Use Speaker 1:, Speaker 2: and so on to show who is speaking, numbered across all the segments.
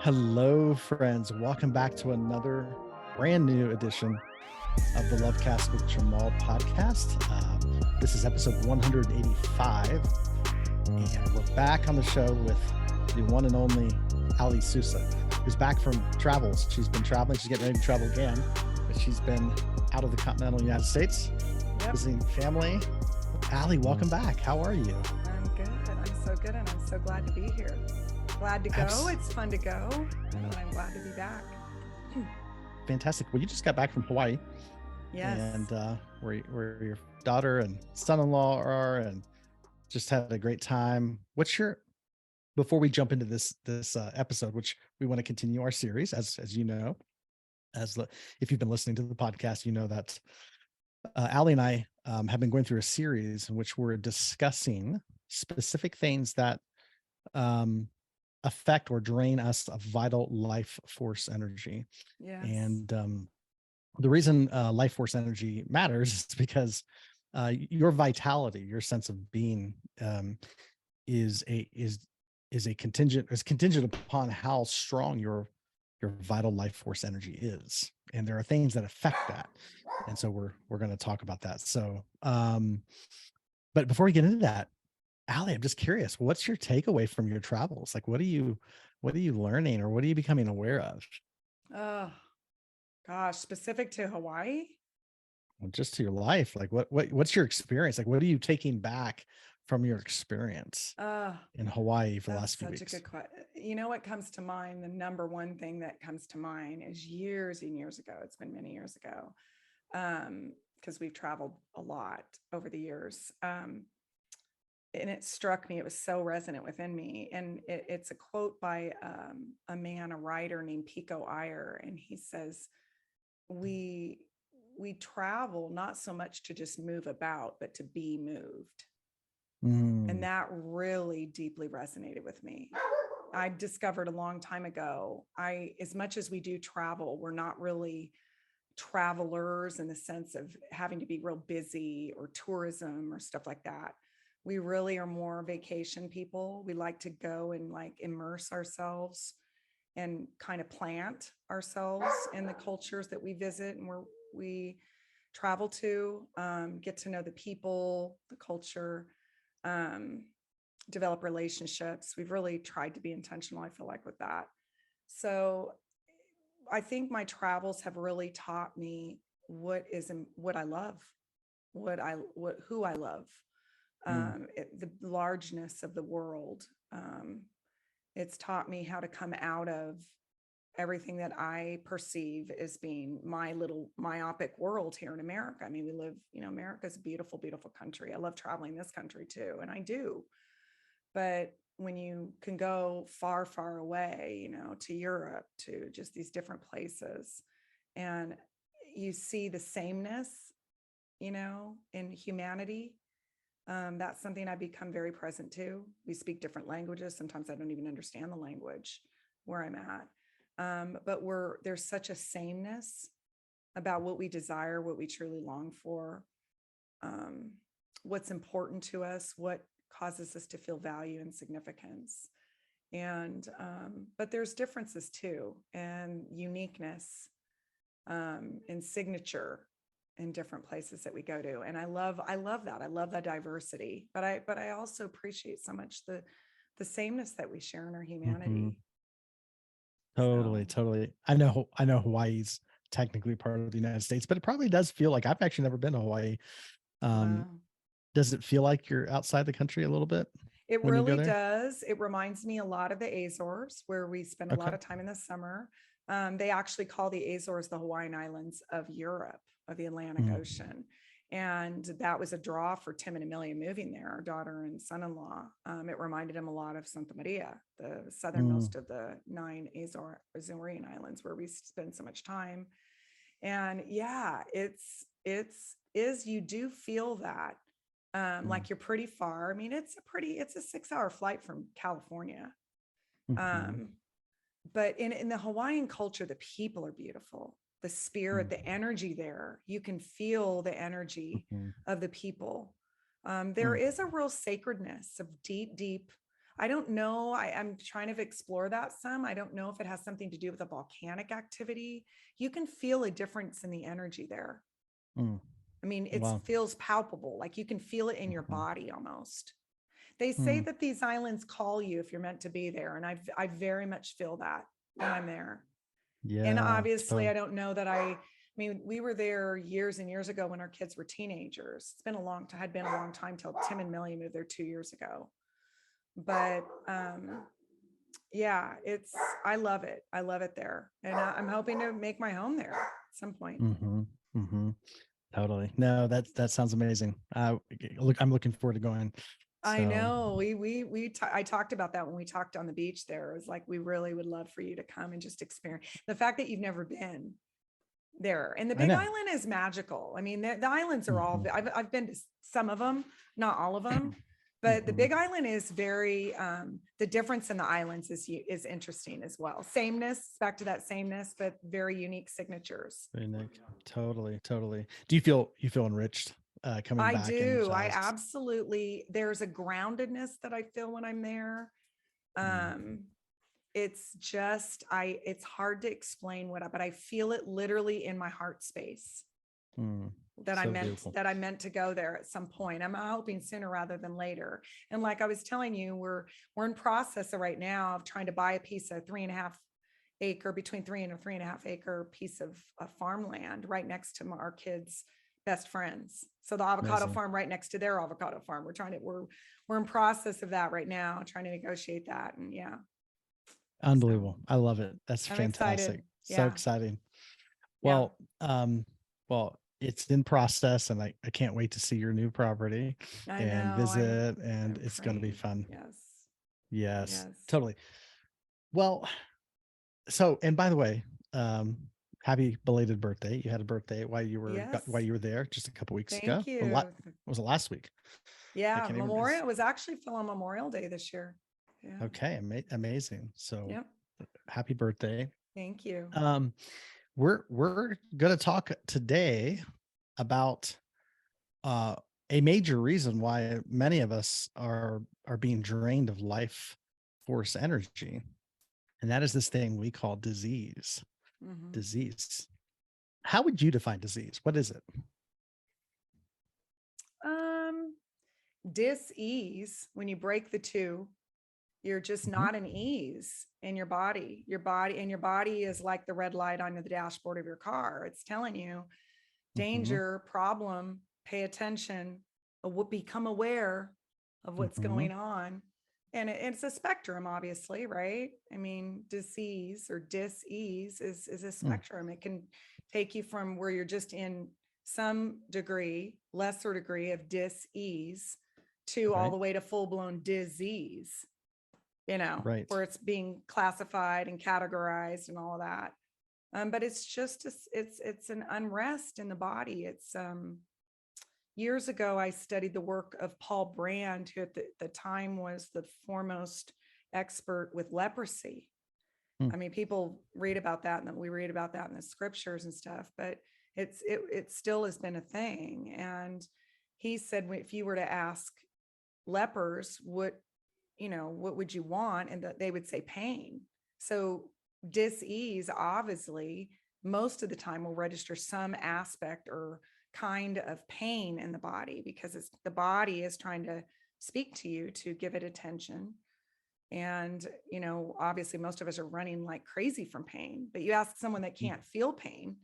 Speaker 1: Hello, friends. Welcome back to another brand new edition of the Lovecast with Jamal podcast. This is episode 185, and we're back on the show with the one and only Aly Sousa, who's back from travels. She's been traveling. She's getting ready to travel again, but she's been out of the continental United States, visiting family. Aly, welcome back. How are you?
Speaker 2: I'm good. I'm so good, and I'm so glad to be here. Glad to go. It's fun to go, and I'm glad to be back.
Speaker 1: Fantastic. Well, you just got back from Hawaii.
Speaker 2: Yes.
Speaker 1: And where your daughter and son-in-law are, and just had a great time. Before we jump into this episode, which we want to continue our series, as you know, if you've been listening to the podcast, you know that Aly and I have been going through a series in which we're discussing specific things that affect or drain us of vital life force energy.
Speaker 2: Yes.
Speaker 1: And the reason life force energy matters is because your vitality, your sense of being, is contingent upon how strong your vital life force energy is, and there are things that affect that. And so we're going to talk about that. So, but before we get into that, Aly, I'm just curious, what's your takeaway from your travels? Like, what are you learning, or what are you becoming aware of?
Speaker 2: Oh, gosh, specific to Hawaii?
Speaker 1: Just to your life. Like, what's your experience? Like, what are you taking back from your experience in Hawaii for the last few weeks?
Speaker 2: That's such a good question. You know what comes to mind? The number one thing that comes to mind is years and years ago. It's been many years ago, because we've traveled a lot over the years. And it struck me, it was so resonant within me. And it's a quote by a writer named Pico Iyer. And he says, we travel not so much to just move about, but to be moved. And that really deeply resonated with me. I discovered a long time ago, as much as we do travel, we're not really travelers in the sense of having to be real busy or tourism or stuff like that. We really are more vacation people. We like to go and like immerse ourselves and kind of plant ourselves in the cultures that we visit and where we travel to, get to know the people, the culture, develop relationships. We've really tried to be intentional, I feel like, with that. So I think my travels have really taught me what I love, who I love. The largeness of the world. It's taught me how to come out of everything that I perceive as being my little myopic world here in America. I mean, we live, America's a beautiful, beautiful country. I love traveling this country too, and I do. But when you can go far, far away, to Europe, to just these different places, and you see the sameness, in humanity, that's something I become very present to. We speak different languages. Sometimes I don't even understand the language where I'm at. But there's such a sameness about what we desire, what we truly long for, what's important to us, what causes us to feel value and significance. And, but there's differences too, and uniqueness, and signature in different places that we go to. And I love that. I love that diversity, but I also appreciate so much the sameness that we share in our humanity.
Speaker 1: Totally. I know Hawaii's technically part of the United States, but it probably does feel like, I've actually never been to Hawaii. Does it feel like you're outside the country a little bit?
Speaker 2: It really does. It reminds me a lot of the Azores, where we spend a lot of time in the summer. They actually call the Azores the Hawaiian Islands of Europe, of the Atlantic Ocean. And that was a draw for Tim and Amelia moving there, our daughter and son-in-law. It reminded them a lot of Santa Maria, the southernmost of the 9 Azorean islands, where we spend so much time. And yeah, you do feel that, like you're pretty far. I mean, it's a 6-hour flight from California. But in the Hawaiian culture, the people are beautiful. The spirit, the energy there, you can feel the energy of the people. There is a real sacredness of deep, I don't know. I'm trying to explore that some. I don't know if it has something to do with the volcanic activity. You can feel a difference in the energy there.
Speaker 1: Mm.
Speaker 2: I mean, it
Speaker 1: Wow.
Speaker 2: feels palpable, like you can feel it in your
Speaker 1: Mhm.
Speaker 2: body almost. They say
Speaker 1: Mm.
Speaker 2: that these islands call you if you're meant to be there. And I very much feel that when I'm there. And
Speaker 1: Yeah.
Speaker 2: obviously, I don't know that I mean, we were there years and years ago when our kids were teenagers. It's been a long time, had been a long time till Tim and Millie moved there 2 years ago. But yeah, I love it. I love it there. And I'm hoping to make my home there at some point.
Speaker 1: Mm-hmm. Mm-hmm. Totally. No, that sounds amazing. I'm looking forward to going.
Speaker 2: I
Speaker 1: So
Speaker 2: know I talked about that when we talked on the beach there. It was like, we really would love for you to come and just experience the fact that you've never been there. And the
Speaker 1: I
Speaker 2: Big
Speaker 1: know.
Speaker 2: Island is magical. I mean, the islands are all,
Speaker 1: Mhm.
Speaker 2: I've been to some of them, not all of them, but the
Speaker 1: Mhm.
Speaker 2: Big Island is very, the difference in the islands is interesting as well. Sameness, back to that sameness, but very unique signatures.
Speaker 1: Very nice. Totally, totally. Do you feel enriched coming
Speaker 2: I
Speaker 1: back and
Speaker 2: do. I
Speaker 1: just
Speaker 2: absolutely, there's a groundedness that I feel when I'm there.
Speaker 1: mm,
Speaker 2: Um, it's just, it's hard to explain but I feel it literally in my heart space.
Speaker 1: mm,
Speaker 2: that I
Speaker 1: so
Speaker 2: meant
Speaker 1: beautiful.
Speaker 2: that I meant to go there at some point. I'm hoping sooner rather than later. And like I was telling you, we're in process right now of trying to buy a piece of 3.5 acre, between 3 and 3.5 acre piece of farmland right next to our kids' best friends. So the avocado
Speaker 1: Amazing.
Speaker 2: farm right next to their avocado farm. We're in process of that right now, trying to negotiate that. And yeah, so
Speaker 1: Unbelievable. I love it. That's
Speaker 2: I'm excited.
Speaker 1: fantastic. So
Speaker 2: Yeah.
Speaker 1: exciting.
Speaker 2: Yeah.
Speaker 1: Well, it's in process and I can't wait to see your new property
Speaker 2: I
Speaker 1: and
Speaker 2: know.
Speaker 1: visit, and
Speaker 2: I'm
Speaker 1: it's going to be
Speaker 2: praying.
Speaker 1: fun.
Speaker 2: Yes.
Speaker 1: Yes,
Speaker 2: Yes.
Speaker 1: totally. Well, so, and by the way, um, happy belated birthday. You had a birthday while
Speaker 2: Yes.
Speaker 1: you were there just a couple weeks ago.
Speaker 2: Thank you.
Speaker 1: Was it last week? I
Speaker 2: Yeah.
Speaker 1: can't even.
Speaker 2: Memorial, it was actually fell on Memorial Day this year. Yeah.
Speaker 1: Okay, amazing. So
Speaker 2: Yep.
Speaker 1: happy birthday.
Speaker 2: Thank you.
Speaker 1: Um, we're gonna talk today about uh a major reason why many of us are being drained of life force energy, and that is this thing we call disease.
Speaker 2: Mhm.
Speaker 1: Disease. How would you define disease? What is it?
Speaker 2: Um, dis-ease, when you break the two, you're just
Speaker 1: Mhm.
Speaker 2: not in ease in your body. Your body is like the red light on the dashboard of your car. It's telling you
Speaker 1: Mhm.
Speaker 2: danger, problem, pay attention, become aware of what's
Speaker 1: Mhm.
Speaker 2: going on. And it's a spectrum, obviously, right? I mean, disease or dis-ease is a
Speaker 1: Mm.
Speaker 2: spectrum. It can take you from where you're just in some degree, lesser degree of dis-ease, to all
Speaker 1: Right.
Speaker 2: the way to full-blown disease,
Speaker 1: Right.
Speaker 2: where it's being classified and categorized and all of that. But it's just it's an unrest in the body. It's years ago I studied the work of Paul Brand, who at the time was the foremost expert with leprosy.
Speaker 1: Mm.
Speaker 2: I mean, people read about that, and we read about that in the scriptures and stuff, but it still has been a thing. And he said, if you were to ask lepers what would you want, and that they would say pain. So dis-ease obviously most of the time will register some aspect or kind of pain in the body, because the body is trying to speak to you to give it attention. And obviously most of us are running like crazy from pain, but you ask someone that
Speaker 1: Mm.
Speaker 2: can't feel pain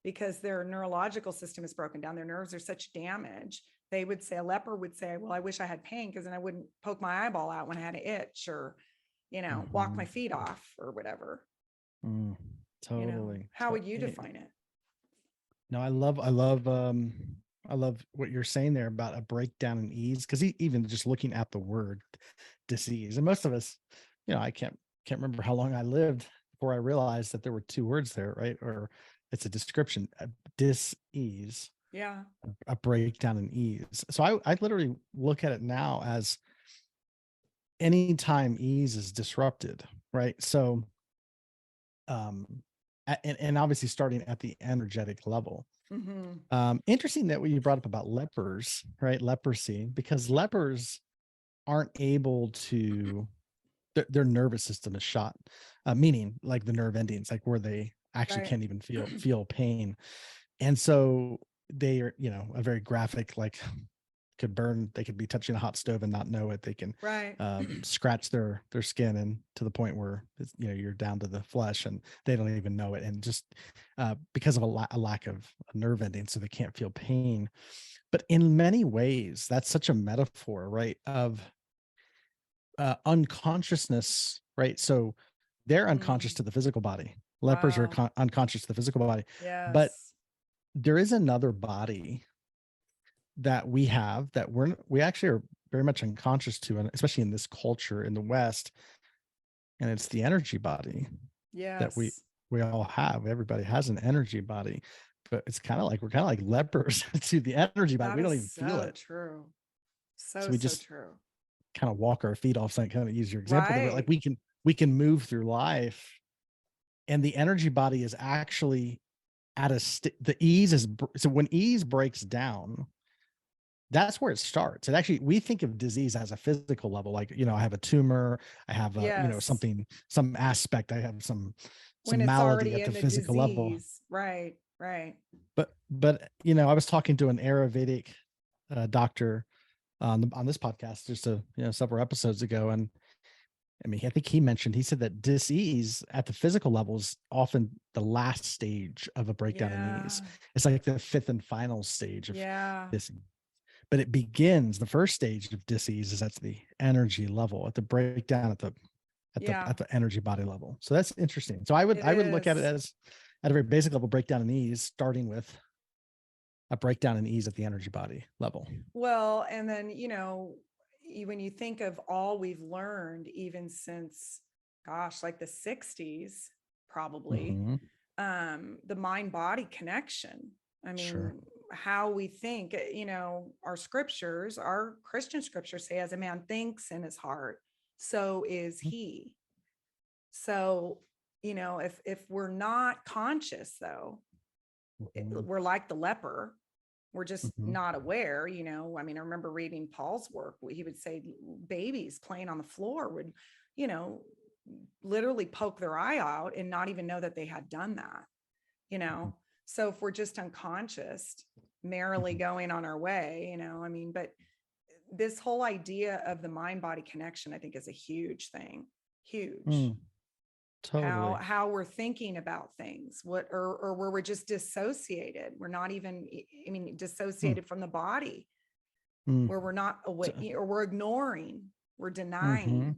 Speaker 2: because their neurological system is broken down, their nerves are such damage, they would say, a leper would say, well, I wish I had pain because then I wouldn't poke my eyeball out when I had an itch, or walk my
Speaker 1: Mhm.
Speaker 2: feet off or whatever.
Speaker 1: Mm. Totally.
Speaker 2: How would you define it?
Speaker 1: No, I love what you're saying there about a breakdown in ease, because even just looking at the word disease, and most of us, I can't remember how long I lived before I realized that there were two words there, right? Or it's a description, a dis-ease,
Speaker 2: Yeah.
Speaker 1: a breakdown in ease. So I literally look at it now as anytime ease is disrupted, right? So um and obviously starting at the energetic level.
Speaker 2: Mm-hmm.
Speaker 1: Interesting that what you brought up about lepers, right? Leprosy, because lepers aren't able to. their nervous system is shot, meaning like the nerve endings, like where they actually
Speaker 2: Right.
Speaker 1: can't even feel pain. And so they are, a very graphic, like they could be touching a hot stove and not know it. They can
Speaker 2: Right.
Speaker 1: scratch their skin, and to the point where you're down to the flesh and they don't even know it. And just because of a lack of a nerve ending, so they can't feel pain. But in many ways, that's such a metaphor, right? Of unconsciousness, right? So they're unconscious
Speaker 2: Mm.
Speaker 1: to the physical body. Lepers are
Speaker 2: Wow.
Speaker 1: unconscious to the physical body, but
Speaker 2: Yes.
Speaker 1: there is another body that we have that we actually are very much unconscious to, and especially in this culture in the West, and it's the energy body that
Speaker 2: Yes.
Speaker 1: we all have. Everybody has an energy body, but it's kind of like we're kind of like lepers to the energy body.
Speaker 2: That
Speaker 1: We don't
Speaker 2: is
Speaker 1: even feel
Speaker 2: so
Speaker 1: it,
Speaker 2: true.
Speaker 1: so
Speaker 2: So,
Speaker 1: we
Speaker 2: so
Speaker 1: just
Speaker 2: true.
Speaker 1: kind of walk our feet off. So kind of use your example there, but like
Speaker 2: Right.
Speaker 1: we can move through life, and the energy body is actually at the ease is so when ease breaks down, that's where it starts. And actually, we think of disease as a physical level, like, I have a tumor, I have a,
Speaker 2: Yes.
Speaker 1: some aspect, I have
Speaker 2: When
Speaker 1: some
Speaker 2: it's
Speaker 1: malady
Speaker 2: already
Speaker 1: at the
Speaker 2: in the
Speaker 1: physical level.
Speaker 2: disease. Right. Right.
Speaker 1: But I was talking to an Ayurvedic doctor on this podcast just several episodes ago, and I mean, I think he said that disease at the physical level is often the last stage of a breakdown in ease.
Speaker 2: Yeah.
Speaker 1: It's like the fifth and final stage of
Speaker 2: Yeah.
Speaker 1: this. But the first stage of disease is at the energy level, at the breakdown
Speaker 2: Yeah.
Speaker 1: at the energy body level. So that's interesting. So
Speaker 2: It
Speaker 1: I would look at it
Speaker 2: is.
Speaker 1: as at a very basic level, breakdown in ease, starting with a breakdown in ease at the energy body level.
Speaker 2: Well, and then, when you think of all we've learned, even since, gosh, like the 60s, probably,
Speaker 1: Mm-hmm.
Speaker 2: the mind body connection. I
Speaker 1: Sure.
Speaker 2: mean, how we think, our Christian scriptures say, as a man thinks in his heart, so is he. So, if we're not conscious, though,
Speaker 1: Mm-hmm.
Speaker 2: we're like the leper. We're just
Speaker 1: Mm-hmm.
Speaker 2: not aware. I mean, I remember reading Paul's work. He would say babies playing on the floor would, you know, literally poke their eye out and not even know that they had done that, you
Speaker 1: Mm-hmm.
Speaker 2: know? So if we're just unconscious, merrily going on our way, I mean, but this whole idea of the mind body connection, I think, is a huge thing. Huge.
Speaker 1: Mm,
Speaker 2: how
Speaker 1: totally.
Speaker 2: how we're thinking about things, what or where we're just dissociated. We're not even, I mean,
Speaker 1: Mm,
Speaker 2: dissociated from the body,
Speaker 1: mm,
Speaker 2: where we're not aware,
Speaker 1: so-
Speaker 2: or we're ignoring, we're
Speaker 1: mhm,
Speaker 2: denying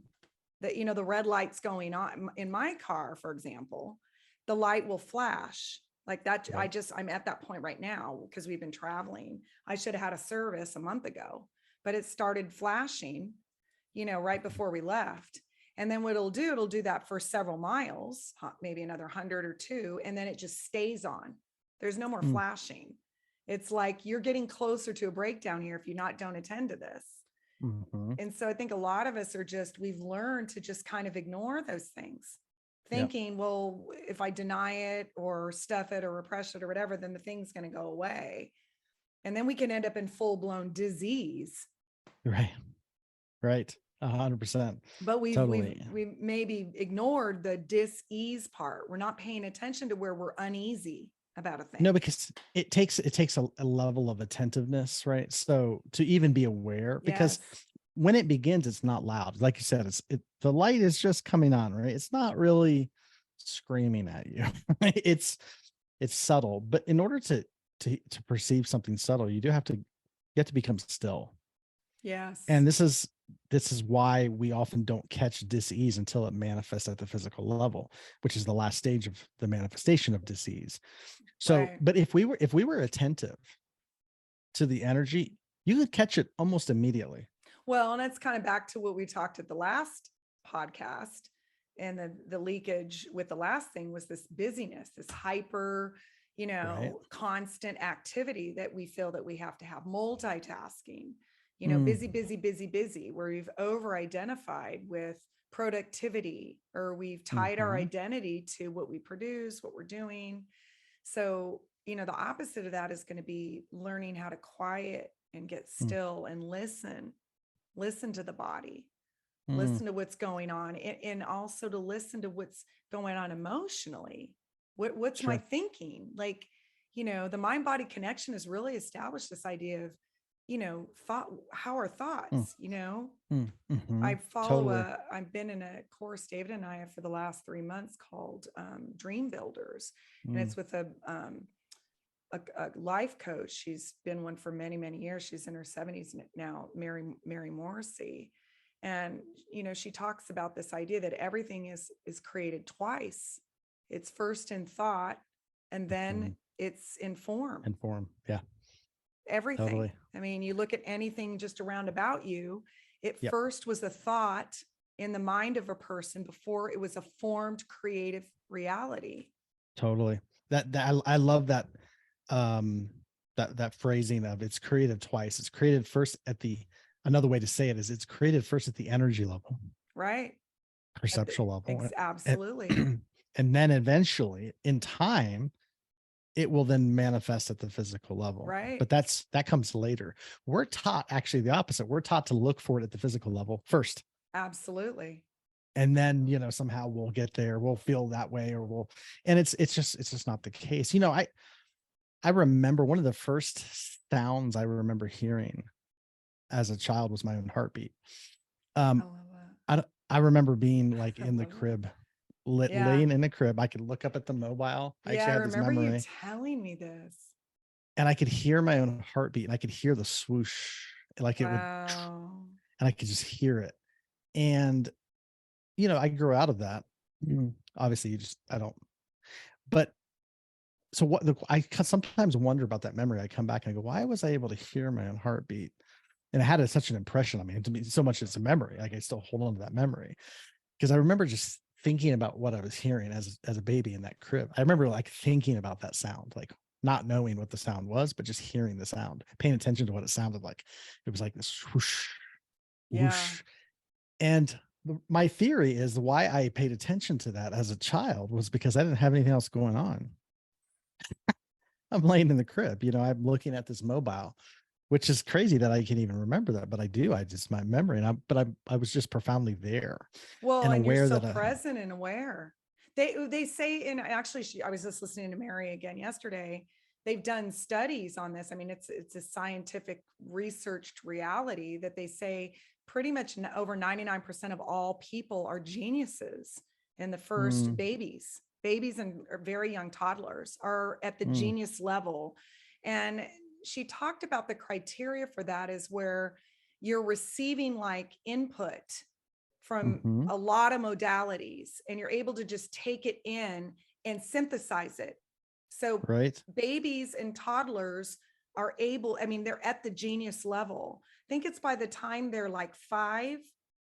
Speaker 2: that, the red light's going on in my car, for example. The light will flash like that.
Speaker 1: right.
Speaker 2: I'm at that point right now because we've been traveling. I should have had a service a month ago, but it started flashing, right before we left. And then what it'll do that for several miles, maybe another 100 or two, and then it just stays on. There's no more
Speaker 1: Mm,
Speaker 2: flashing. It's like you're getting closer to a breakdown here if you don't attend to this.
Speaker 1: mhm.
Speaker 2: And so I think a lot of us we've learned to just kind of ignore those things,
Speaker 1: Yeah,
Speaker 2: thinking, well, if I deny it or stuff it or repress it or whatever, then the thing's going to go away. And then we can end up in full blown disease.
Speaker 1: right, right. 100%.
Speaker 2: But
Speaker 1: Totally.
Speaker 2: we maybe ignored the dis-ease part. We're not paying attention to where we're uneasy about a
Speaker 1: No,
Speaker 2: thing.
Speaker 1: because it takes a level of attentiveness, right? So to even be aware, because
Speaker 2: Yes.
Speaker 1: when it begins, it's not loud. Like you said, the light is just coming on, right? It's not really screaming at you. It's subtle, but in order to perceive something subtle, you have to become still.
Speaker 2: Yes.
Speaker 1: And this is why we often don't catch disease until it manifests at the physical level, which is the last stage of the manifestation of disease. So,
Speaker 2: Right.
Speaker 1: but if we were attentive to the energy, you could catch it almost immediately.
Speaker 2: Well, and it's kind of back to what we talked at the last podcast, and the leakage with the last thing was this busyness, this hyper,
Speaker 1: Right.
Speaker 2: constant activity that we feel that we have to have, multitasking,
Speaker 1: Mm,
Speaker 2: busy, busy, busy, busy, where we've over identified with productivity, or we've tied our
Speaker 1: mm-hmm,
Speaker 2: identity to what we produce, what we're doing. So, the opposite of that is going to be learning how to quiet and get
Speaker 1: mm,
Speaker 2: still and listen to the body,
Speaker 1: Mm,
Speaker 2: listen to what's going on, and also to listen to what's going on emotionally. What's my
Speaker 1: sure.
Speaker 2: thinking? Like, the mind body connection has really established this idea of, thought, how are
Speaker 1: Mm,
Speaker 2: thoughts,
Speaker 1: mm-hmm. Totally.
Speaker 2: I've been in a course, David and I have, for the last 3 months, called Dream Builders. And
Speaker 1: Mm,
Speaker 2: it's with a life coach. She's been one for many, many years. She's in her 70s now, Mary Morrissey. And, she talks about this idea that everything is created twice. It's first in thought, and then
Speaker 1: mm.
Speaker 2: it's in form.
Speaker 1: Inform. Yeah,
Speaker 2: Everything.
Speaker 1: totally.
Speaker 2: I mean, you look at anything just around about you, it
Speaker 1: Yep,
Speaker 2: first was a thought in the mind of a person before it was a formed creative reality.
Speaker 1: totally. I love that that phrasing of it's created twice. It's created first at the another way to say it is it's created first at the energy level,
Speaker 2: Right.
Speaker 1: perceptual level,
Speaker 2: Absolutely.
Speaker 1: and, and then eventually in time it will then manifest at the physical level.
Speaker 2: Right.
Speaker 1: But that comes later. We're taught actually the opposite. We're taught to look for it at the physical level first.
Speaker 2: Absolutely.
Speaker 1: And then, somehow we'll get there. We'll feel that way, or and it's just not the case. I remember one of the first sounds I remember hearing as a child was my own heartbeat.
Speaker 2: I
Speaker 1: Um,
Speaker 2: love that.
Speaker 1: I remember being like
Speaker 2: I
Speaker 1: in the
Speaker 2: love that.
Speaker 1: crib,
Speaker 2: Yeah.
Speaker 1: laying in the crib. I could look up at the mobile. I
Speaker 2: Yeah. I
Speaker 1: actually had this
Speaker 2: remember you
Speaker 1: memory,
Speaker 2: telling me this.
Speaker 1: and I could hear my own heartbeat, and I could hear the swoosh, like it would,
Speaker 2: Wow.
Speaker 1: and I could just hear it. And I grew out of that. Obviously, I don't. But so sometimes wonder about that memory. I come back and I go, why was I able to hear my own heartbeat? And it had such an impression on me. And to me, so much it's a memory. Like I still hold on to that memory because I remember just thinking about what I was hearing as a baby in that crib. I remember like thinking about that sound, like not knowing what the sound was, but just hearing the sound, paying attention to what it sounded like. It was like this whoosh,
Speaker 2: Yeah.
Speaker 1: whoosh. And my theory is why I paid attention to that as a child was because I didn't have anything else going on. I'm laying in the crib, I'm looking at this mobile, which is crazy that I can even remember that, but I do. I just my memory, I was just profoundly there
Speaker 2: Well,
Speaker 1: and
Speaker 2: and you're
Speaker 1: aware
Speaker 2: so
Speaker 1: that
Speaker 2: present and aware. They say, and actually, I was just listening to Mary again yesterday. They've done studies on this. I mean, it's a scientific researched reality that they say pretty much over 99% of all people are geniuses in the first
Speaker 1: mm,
Speaker 2: babies and very young toddlers are at the
Speaker 1: mm,
Speaker 2: genius level. And she talked about the criteria for that is where you're receiving like input from
Speaker 1: mhm,
Speaker 2: a lot of modalities, and you're able to just take it in and synthesize it. So
Speaker 1: right?
Speaker 2: babies and toddlers are able, I mean, they're at the genius level. I think it's by the time they're like 5,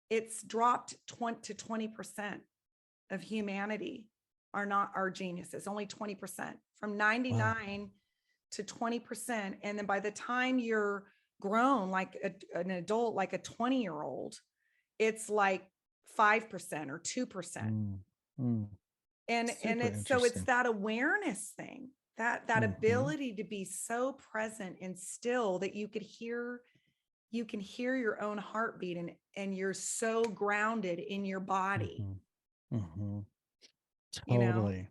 Speaker 2: it's dropped 20 to 20% of humanity are geniuses, only 20%, from
Speaker 1: Wow.
Speaker 2: 99 to 20%. And then by the time you're grown, like an adult, like a 20-year-old, it's like 5% or 2%.
Speaker 1: Mm, mm,
Speaker 2: And
Speaker 1: super
Speaker 2: it's
Speaker 1: interesting.
Speaker 2: that awareness thing, that
Speaker 1: Mhm,
Speaker 2: ability to be so present and still that you can hear your own heartbeat, and you're so grounded in your body,
Speaker 1: mhm, mhm.
Speaker 2: you know?
Speaker 1: Totally.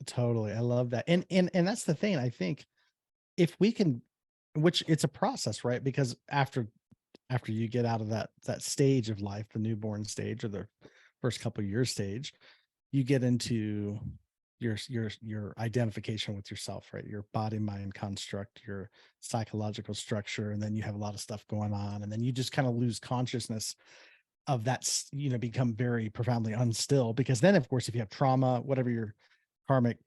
Speaker 1: Totally. I love that. And that's the thing. I think if we can, which it's a process, right? Because after you get out of that stage of life, the newborn stage or the first couple of years stage, you get into your identification with yourself, right? Your body mind construct, your psychological structure, and then you have a lot of stuff going on, and then you just kind of lose consciousness of that, become very profoundly unstill. Because then, of course, if you have trauma, whatever your karmic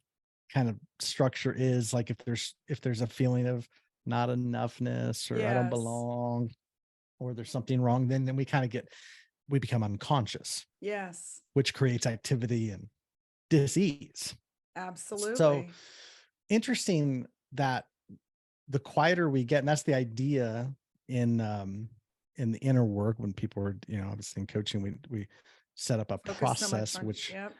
Speaker 1: kind of structure is, like if there's a feeling of not enoughness or I don't
Speaker 2: Yes.
Speaker 1: belong or there's something wrong, then we become unconscious,
Speaker 2: Yes.
Speaker 1: which creates activity and dis-ease. So
Speaker 2: Absolutely.
Speaker 1: interesting that the quieter we get, and that's the idea in the inner work when people are, obviously in coaching, we set up a
Speaker 2: Focus so much
Speaker 1: process
Speaker 2: on,
Speaker 1: which
Speaker 2: yep.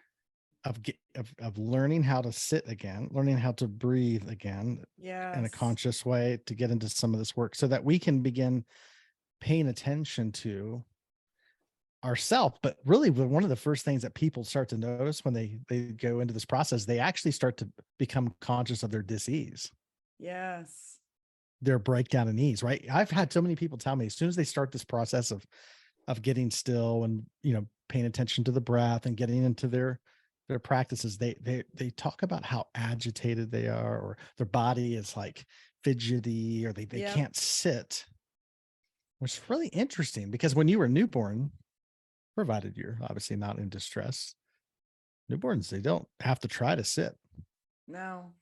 Speaker 1: of learning how to sit again, learning how to breathe again in a
Speaker 2: Yes.
Speaker 1: conscious way to get into some of this work so that we can begin paying attention to ourself. But really, one of the first things that people start to notice when they go into this process, they actually start to become conscious of their dis-ease,
Speaker 2: Yes.
Speaker 1: their breakdown in ease, right? I've had so many people tell me as soon as they start this process of getting still and, paying attention to the breath and getting into their practices, they talk about how agitated they are, or their body is like fidgety, or they
Speaker 2: Yep.
Speaker 1: can't sit, which is really interesting because when you were newborn, provided you're obviously not in distress, newborns, they don't have to try to sit.
Speaker 2: No,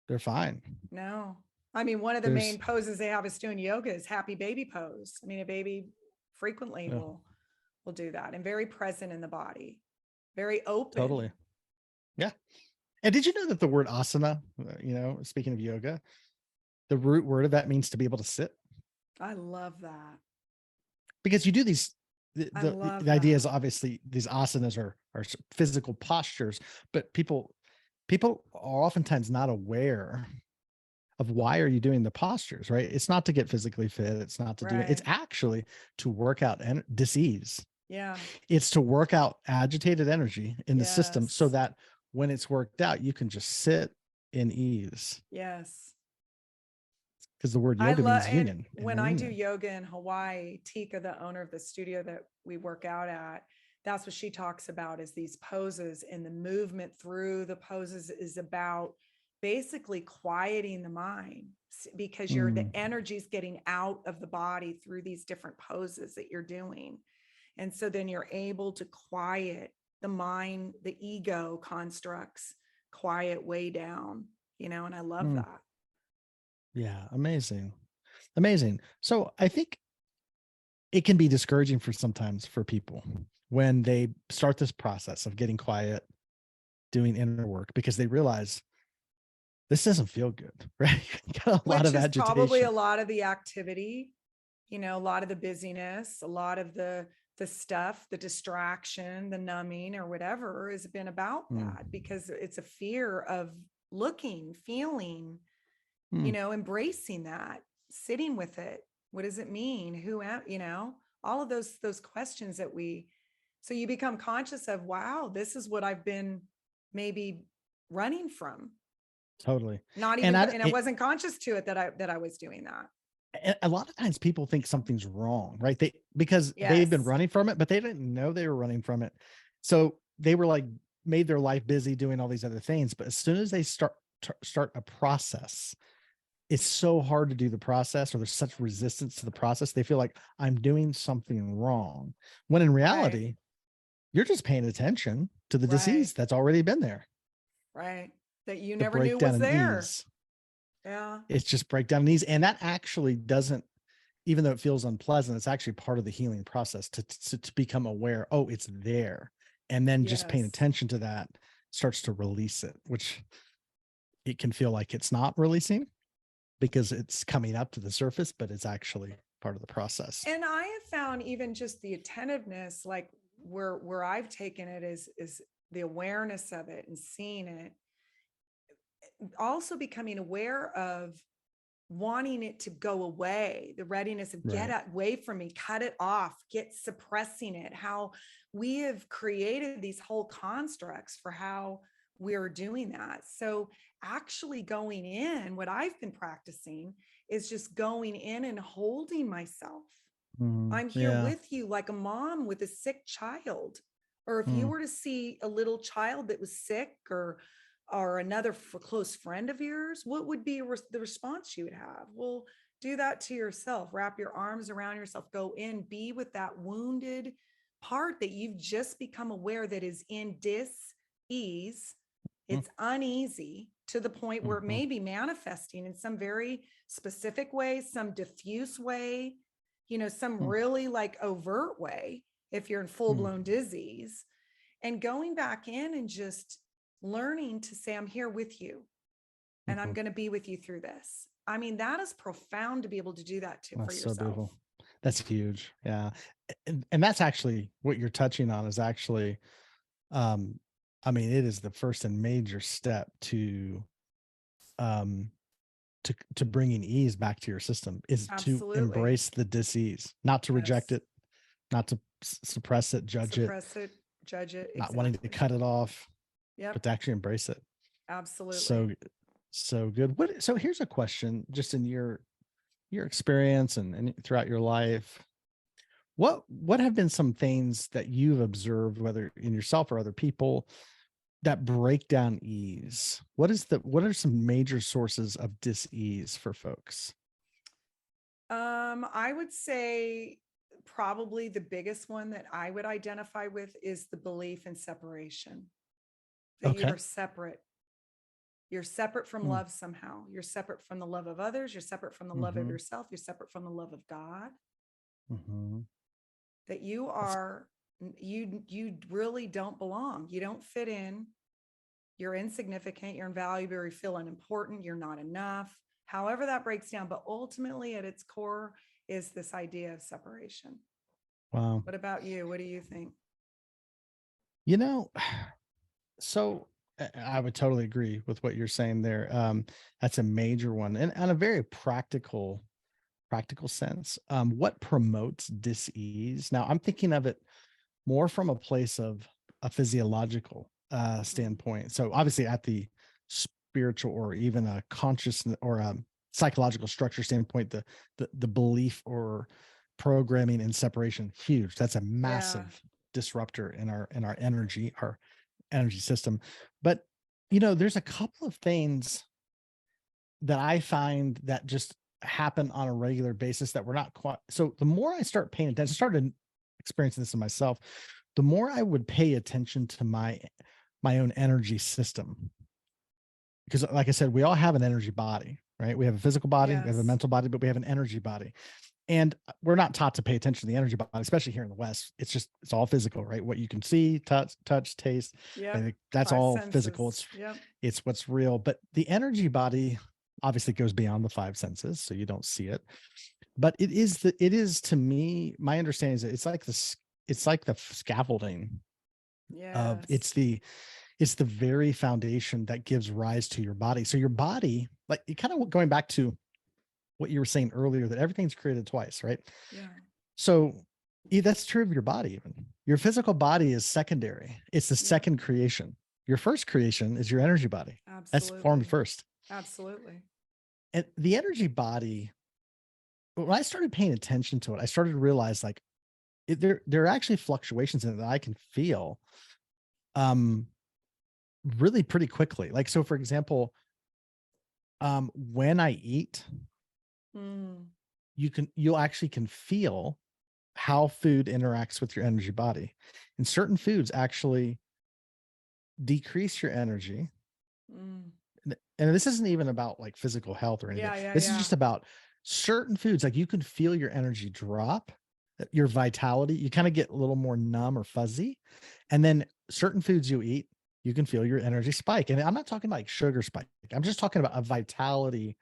Speaker 1: They're fine.
Speaker 2: no. I mean, one of the main
Speaker 1: There's
Speaker 2: poses they have us doing yoga is happy baby pose. I mean, a baby frequently
Speaker 1: yeah,
Speaker 2: will do that, and very present in the body, very open.
Speaker 1: totally. Yeah. And did you know that the word asana, speaking of yoga, the root word of that means to be able to sit?
Speaker 2: I love that.
Speaker 1: Because you do these,
Speaker 2: I
Speaker 1: the
Speaker 2: love
Speaker 1: idea is
Speaker 2: that.
Speaker 1: obviously these asanas are physical postures, but people are oftentimes not aware of why are you doing the postures, right? It's not to get physically fit. It's not to do it. It's
Speaker 2: Right.
Speaker 1: actually to work out and disease.
Speaker 2: Yeah.
Speaker 1: It's to work out agitated energy in the system so
Speaker 2: Yes.
Speaker 1: that when it's worked out, you can just sit in ease.
Speaker 2: Yes.
Speaker 1: Because the word
Speaker 2: I
Speaker 1: yoga
Speaker 2: love,
Speaker 1: means
Speaker 2: and
Speaker 1: union and
Speaker 2: when I do
Speaker 1: reunion.
Speaker 2: yoga in Hawaii, Tika, the owner of the studio that we work out at, that's what she talks about is these poses, and the movement through the poses is about basically quieting the mind because the
Speaker 1: Mm,
Speaker 2: energy's getting out of the body through these different poses that you're doing. And so then you're able to quiet the mind, the ego constructs, quiet way down, and I love
Speaker 1: mm.
Speaker 2: that.
Speaker 1: Yeah, amazing. Amazing. So I think it can be discouraging for sometimes for people when they start this process of getting quiet, doing inner work, because they realize this doesn't feel good, right? Got a lot
Speaker 2: Which
Speaker 1: of
Speaker 2: is probably a
Speaker 1: agitation.
Speaker 2: lot of the activity, a lot of the busyness, a lot of the stuff, the distraction, the numbing or whatever has been about
Speaker 1: Mm,
Speaker 2: that, because it's a fear of looking, feeling,
Speaker 1: mm,
Speaker 2: embracing that, sitting with it. What does it mean? Who am, all of those questions that so you become conscious of, wow, this is what I've been maybe running from.
Speaker 1: totally.
Speaker 2: Not
Speaker 1: And
Speaker 2: even, and I wasn't conscious to it that I was doing that.
Speaker 1: a lot of times people think something's wrong, right? Because they've been
Speaker 2: Yes.
Speaker 1: running from it, but they didn't know they were running from it. So they were like made their life busy doing all these other things. But as soon as they start a process, it's so hard to do the process, or there's such resistance to the process. They feel like I'm doing something wrong. When in
Speaker 2: Right.
Speaker 1: reality, you're just paying attention to the
Speaker 2: Right.
Speaker 1: disease that's already been there.
Speaker 2: Right. That you
Speaker 1: The
Speaker 2: never knew
Speaker 1: breakdown
Speaker 2: was
Speaker 1: and
Speaker 2: there.
Speaker 1: ease.
Speaker 2: Yeah.
Speaker 1: It's just breakdown and ease. And that actually doesn't, even though it feels unpleasant, it's actually part of the healing process to become aware, oh, it's there. And then just paying
Speaker 2: Yes.
Speaker 1: attention to that starts to release it, which it can feel like it's not releasing because it's coming up to the surface, but it's actually part of the process.
Speaker 2: And I have found even just the attentiveness, like where I've taken it is the awareness of it and seeing it, also becoming aware of wanting it to go away, the readiness of get
Speaker 1: Right.
Speaker 2: away from me, cut it off, get suppressing it, how we have created these whole constructs for how we're doing that. So actually going in, what I've been practicing is just going in and holding myself. I'm here
Speaker 1: Yeah.
Speaker 2: with you like a mom with a sick child. Or if you
Speaker 1: Mm,
Speaker 2: were to see a little child that was sick, or another close friend of yours, what would be the response you would have? Well, do that to yourself. Wrap your arms around yourself. Go in, be with that wounded part that you've just become aware that is in dis-ease.
Speaker 1: mm,
Speaker 2: It's uneasy to the point where it
Speaker 1: mhm,
Speaker 2: may be manifesting in some very specific way, some diffuse way, some
Speaker 1: mm,
Speaker 2: really like overt way if you're in full
Speaker 1: mm,
Speaker 2: blown disease, and going back in and just learning to say, I'm here with you and I'm
Speaker 1: mhm.
Speaker 2: going to be with you through this. I mean, that is profound to be able to do that for
Speaker 1: That's so
Speaker 2: yourself.
Speaker 1: beautiful. That's huge. Yeah. And that's actually what you're touching on is actually, um, I mean, it is the first and major step um, to bringing ease back to your system is to
Speaker 2: Absolutely.
Speaker 1: embrace the disease, not to reject
Speaker 2: Yes.
Speaker 1: it, not to suppress it, judge it,
Speaker 2: Suppress it, judge it.
Speaker 1: not wanting to
Speaker 2: Exactly.
Speaker 1: cut it off,
Speaker 2: Yep.
Speaker 1: but to actually embrace it.
Speaker 2: Absolutely.
Speaker 1: So good. So here's a question, just in your experience and throughout your life. What have been some things that you've observed, whether in yourself or other people, that break down ease? What are some major sources of dis-ease for folks?
Speaker 2: I would say probably the biggest one that I would identify with is the belief in separation, that you
Speaker 1: Okay.
Speaker 2: are separate. You're separate from
Speaker 1: Hmm.
Speaker 2: love somehow. You're separate from the love of others. You're separate from the love of
Speaker 1: Mm-hmm.
Speaker 2: yourself. You're separate from the love of God.
Speaker 1: Mm-hmm.
Speaker 2: That you
Speaker 1: That's
Speaker 2: are, you really don't belong. You don't fit in. You're insignificant. You're invaluable. You feel unimportant. You're not enough. However that breaks down, but ultimately at its core is this idea of separation.
Speaker 1: wow.
Speaker 2: What about you? What do you think?
Speaker 1: You know, so I would totally agree with what you're saying there. That's a major one, and on a very practical sense. What promotes dis-ease? Now, I'm thinking of it more from a place of a physiological
Speaker 2: Mm,
Speaker 1: standpoint. So obviously at the spiritual or even a conscious or a psychological structure standpoint, the belief or programming in separation, huge. That's a
Speaker 2: yeah.
Speaker 1: massive disruptor in our energy system. But there's a couple of things that I find that just happen on a regular basis that we're not quite. So the more I start paying attention, started experiencing this in myself, the more I would pay attention to my own energy system. Because like I said, we all have an energy body, right? We have a physical body, we have a
Speaker 2: Yes.
Speaker 1: mental body, but we have an energy body. And we're not taught to pay attention to the energy body, especially here in the West. It's all physical, right? What you can see, touch, taste,
Speaker 2: Yep.
Speaker 1: that's
Speaker 2: Five
Speaker 1: all physical.
Speaker 2: senses.
Speaker 1: It's
Speaker 2: Yep.
Speaker 1: it's what's real. But the energy body obviously goes beyond the five senses, so you don't see it. But it is to me, my understanding is that it's like the scaffolding of
Speaker 2: Yes.
Speaker 1: it's the very foundation that gives rise to your body. So your body, like you kind of going back to what you were saying earlier, that everything's created twice, right?
Speaker 2: Yeah.
Speaker 1: So that's true of your body. Even your physical body is secondary. It's the
Speaker 2: Yep.
Speaker 1: second creation. Your first creation is your energy body. That's formed
Speaker 2: Absolutely.
Speaker 1: first.
Speaker 2: Absolutely.
Speaker 1: And the energy body, when I started paying attention to it, I started to realize like there are actually fluctuations in it that I can feel um really pretty quickly. Like, so for example, when I eat,
Speaker 2: Mm.
Speaker 1: you'll actually can feel how food interacts with your energy body. And certain foods actually decrease your energy.
Speaker 2: Mm.
Speaker 1: And this isn't even about like physical health or anything.
Speaker 2: Yeah. Yeah.
Speaker 1: This is
Speaker 2: Yeah.
Speaker 1: just about certain foods. Like you can feel your energy drop, your vitality. You kind of get a little more numb or fuzzy. And then certain foods you eat, you can feel your energy spike. And I'm not talking like sugar spike. I'm just talking about a vitality,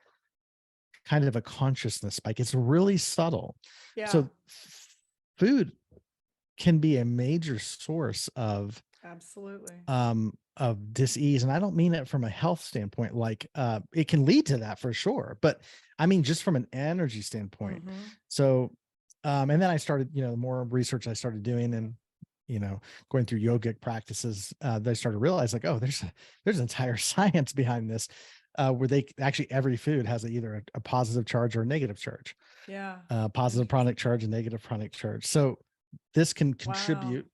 Speaker 1: kind of a consciousness spike. It's really subtle.
Speaker 2: Yeah.
Speaker 1: So food can be a major source
Speaker 2: Absolutely.
Speaker 1: of dis-ease, and I don't mean it from a health standpoint. Like it can lead to that for sure, but I mean just from an energy standpoint.
Speaker 2: Mm-hmm.
Speaker 1: So and then I started, the more research I started doing, and going through yogic practices, they started to realize like, oh, there's entire science behind this, where they actually, every food has either a positive charge or a negative charge,
Speaker 2: Yeah.
Speaker 1: positive pranic
Speaker 2: Interesting.
Speaker 1: charge and negative pranic charge. So this can
Speaker 2: Wow.
Speaker 1: contribute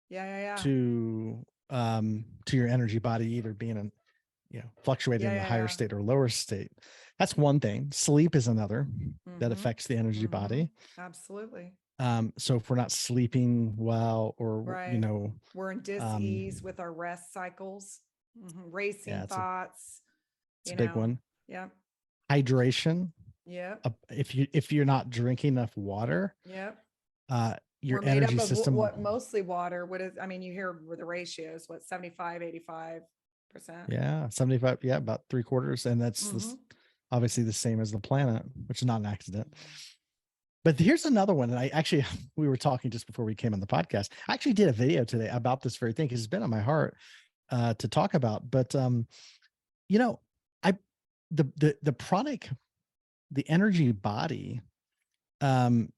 Speaker 2: Yeah. Yeah. Yeah.
Speaker 1: to your energy body either being fluctuating
Speaker 2: Yeah.
Speaker 1: in a
Speaker 2: Yeah.
Speaker 1: higher
Speaker 2: Yeah.
Speaker 1: state or lower state. That's one thing. Sleep is another that
Speaker 2: Mm-hmm.
Speaker 1: affects the energy
Speaker 2: Mm-hmm.
Speaker 1: body.
Speaker 2: Absolutely.
Speaker 1: So if we're not sleeping well, or
Speaker 2: Right. We're in dis-ease
Speaker 1: um
Speaker 2: with our rest cycles, racing
Speaker 1: yeah,
Speaker 2: thoughts,
Speaker 1: it's a big one.
Speaker 2: Yep.
Speaker 1: Hydration.
Speaker 2: Yep.
Speaker 1: If you're not drinking enough water,
Speaker 2: Yep.
Speaker 1: your
Speaker 2: We're made up
Speaker 1: energy
Speaker 2: of
Speaker 1: system.
Speaker 2: what mostly water. What is, I mean, you hear the ratios, what, 75, 85%.
Speaker 1: Yeah, 75. Yeah, about three quarters, and that's
Speaker 2: Mm-hmm.
Speaker 1: this obviously the same as the planet, which is not an accident. But here's another one. And I actually, we were talking just before we came on the podcast. I actually did a video today about this very thing because it's been on my heart to talk about. But you know, I the pranic, the energy body, um,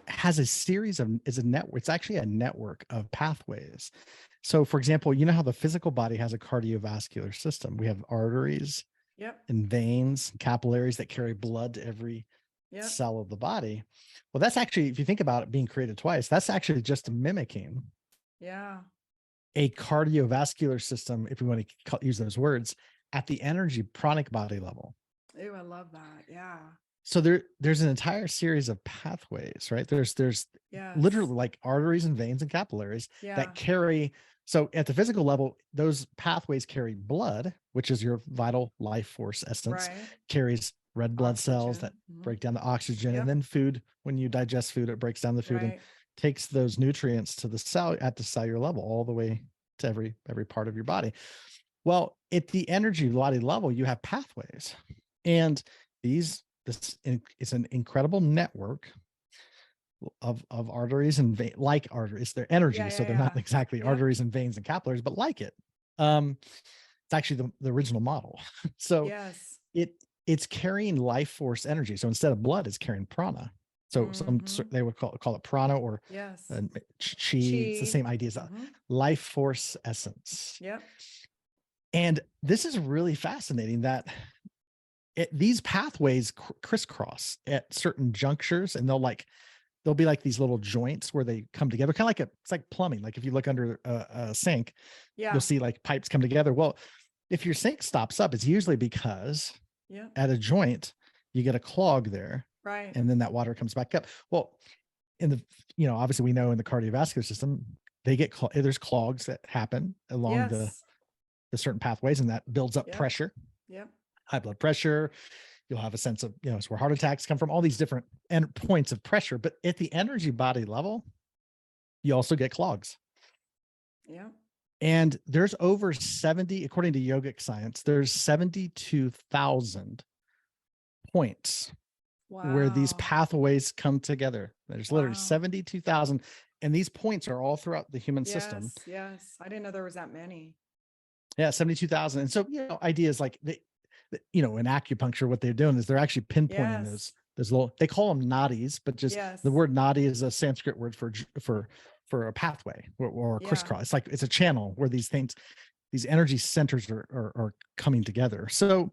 Speaker 1: has a series of, is a network. It's actually a network of pathways. So for example, you know how the physical body has a cardiovascular system. We have arteries
Speaker 2: Yep.
Speaker 1: and veins, capillaries that carry blood to every
Speaker 2: Yep.
Speaker 1: cell of the body. Well, that's actually, if you think about it being created twice, that's actually just mimicking
Speaker 2: Yeah.
Speaker 1: a cardiovascular system, if we want to use those words, at the energy pranic body level.
Speaker 2: Ooh, I love that. Yeah.
Speaker 1: So there's an entire series of pathways, right? There's
Speaker 2: Yes.
Speaker 1: literally like arteries and veins and capillaries
Speaker 2: Yeah.
Speaker 1: that carry. So at the physical level, those pathways carry blood, which is your vital life force essence,
Speaker 2: Right.
Speaker 1: carries red blood cells that
Speaker 2: Oxygen.
Speaker 1: break down the oxygen, and
Speaker 2: Yep.
Speaker 1: then food. When you digest food, it breaks down the food and
Speaker 2: Right.
Speaker 1: takes those nutrients to the cell at the cellular level, all the way to every part of your body. Well, at the energy body level, you have pathways, and it's an incredible network of arteries and like arteries. They're
Speaker 2: Yeah.
Speaker 1: energy, so
Speaker 2: Yeah.
Speaker 1: they're not
Speaker 2: Yeah.
Speaker 1: exactly
Speaker 2: Yep.
Speaker 1: arteries and veins and capillaries, but like it. It's actually the original model. So
Speaker 2: Yes.
Speaker 1: it's carrying life force energy. So instead of blood, it's carrying prana. So
Speaker 2: Mm-hmm.
Speaker 1: they would call it prana or
Speaker 2: Yes.
Speaker 1: chi. It's the
Speaker 2: Chi.
Speaker 1: same idea as a
Speaker 2: Mm-hmm.
Speaker 1: life force essence.
Speaker 2: Yep.
Speaker 1: And this is really fascinating that these pathways crisscross at certain junctures, and they'll be like these little joints where they come together, kind of like it's like plumbing. Like if you look under a sink, you'll
Speaker 2: Yeah.
Speaker 1: see like pipes come together. Well, if your sink stops up, it's usually because
Speaker 2: Yep.
Speaker 1: at a joint you get a clog there,
Speaker 2: Right.
Speaker 1: and then that water comes back up. Well, in the obviously we know in the cardiovascular system they get there's clogs that happen along
Speaker 2: Yes.
Speaker 1: the certain pathways, and that builds up
Speaker 2: Yep.
Speaker 1: pressure,
Speaker 2: Yep.
Speaker 1: high blood pressure. You'll have a sense of, it's where heart attacks come from, all these different points of pressure. But at the energy body level, you also get clogs.
Speaker 2: Yep.
Speaker 1: And there's over 70, according to yogic science, there's 72,000 points where these
Speaker 2: Wow.
Speaker 1: pathways come together. There's literally
Speaker 2: Wow.
Speaker 1: 72,000. And these points are all throughout the human system.
Speaker 2: Yes. Yes. I didn't know there was that many.
Speaker 1: Yeah, 72,000. And so, ideas like in acupuncture, what they're doing is they're actually pinpointing
Speaker 2: Yes.
Speaker 1: those little, they call them nadis, but just the
Speaker 2: Yes.
Speaker 1: word nadi is a Sanskrit word for a pathway or a
Speaker 2: Yeah.
Speaker 1: crisscross. It's like, it's a channel where these things, these energy centers are coming together. So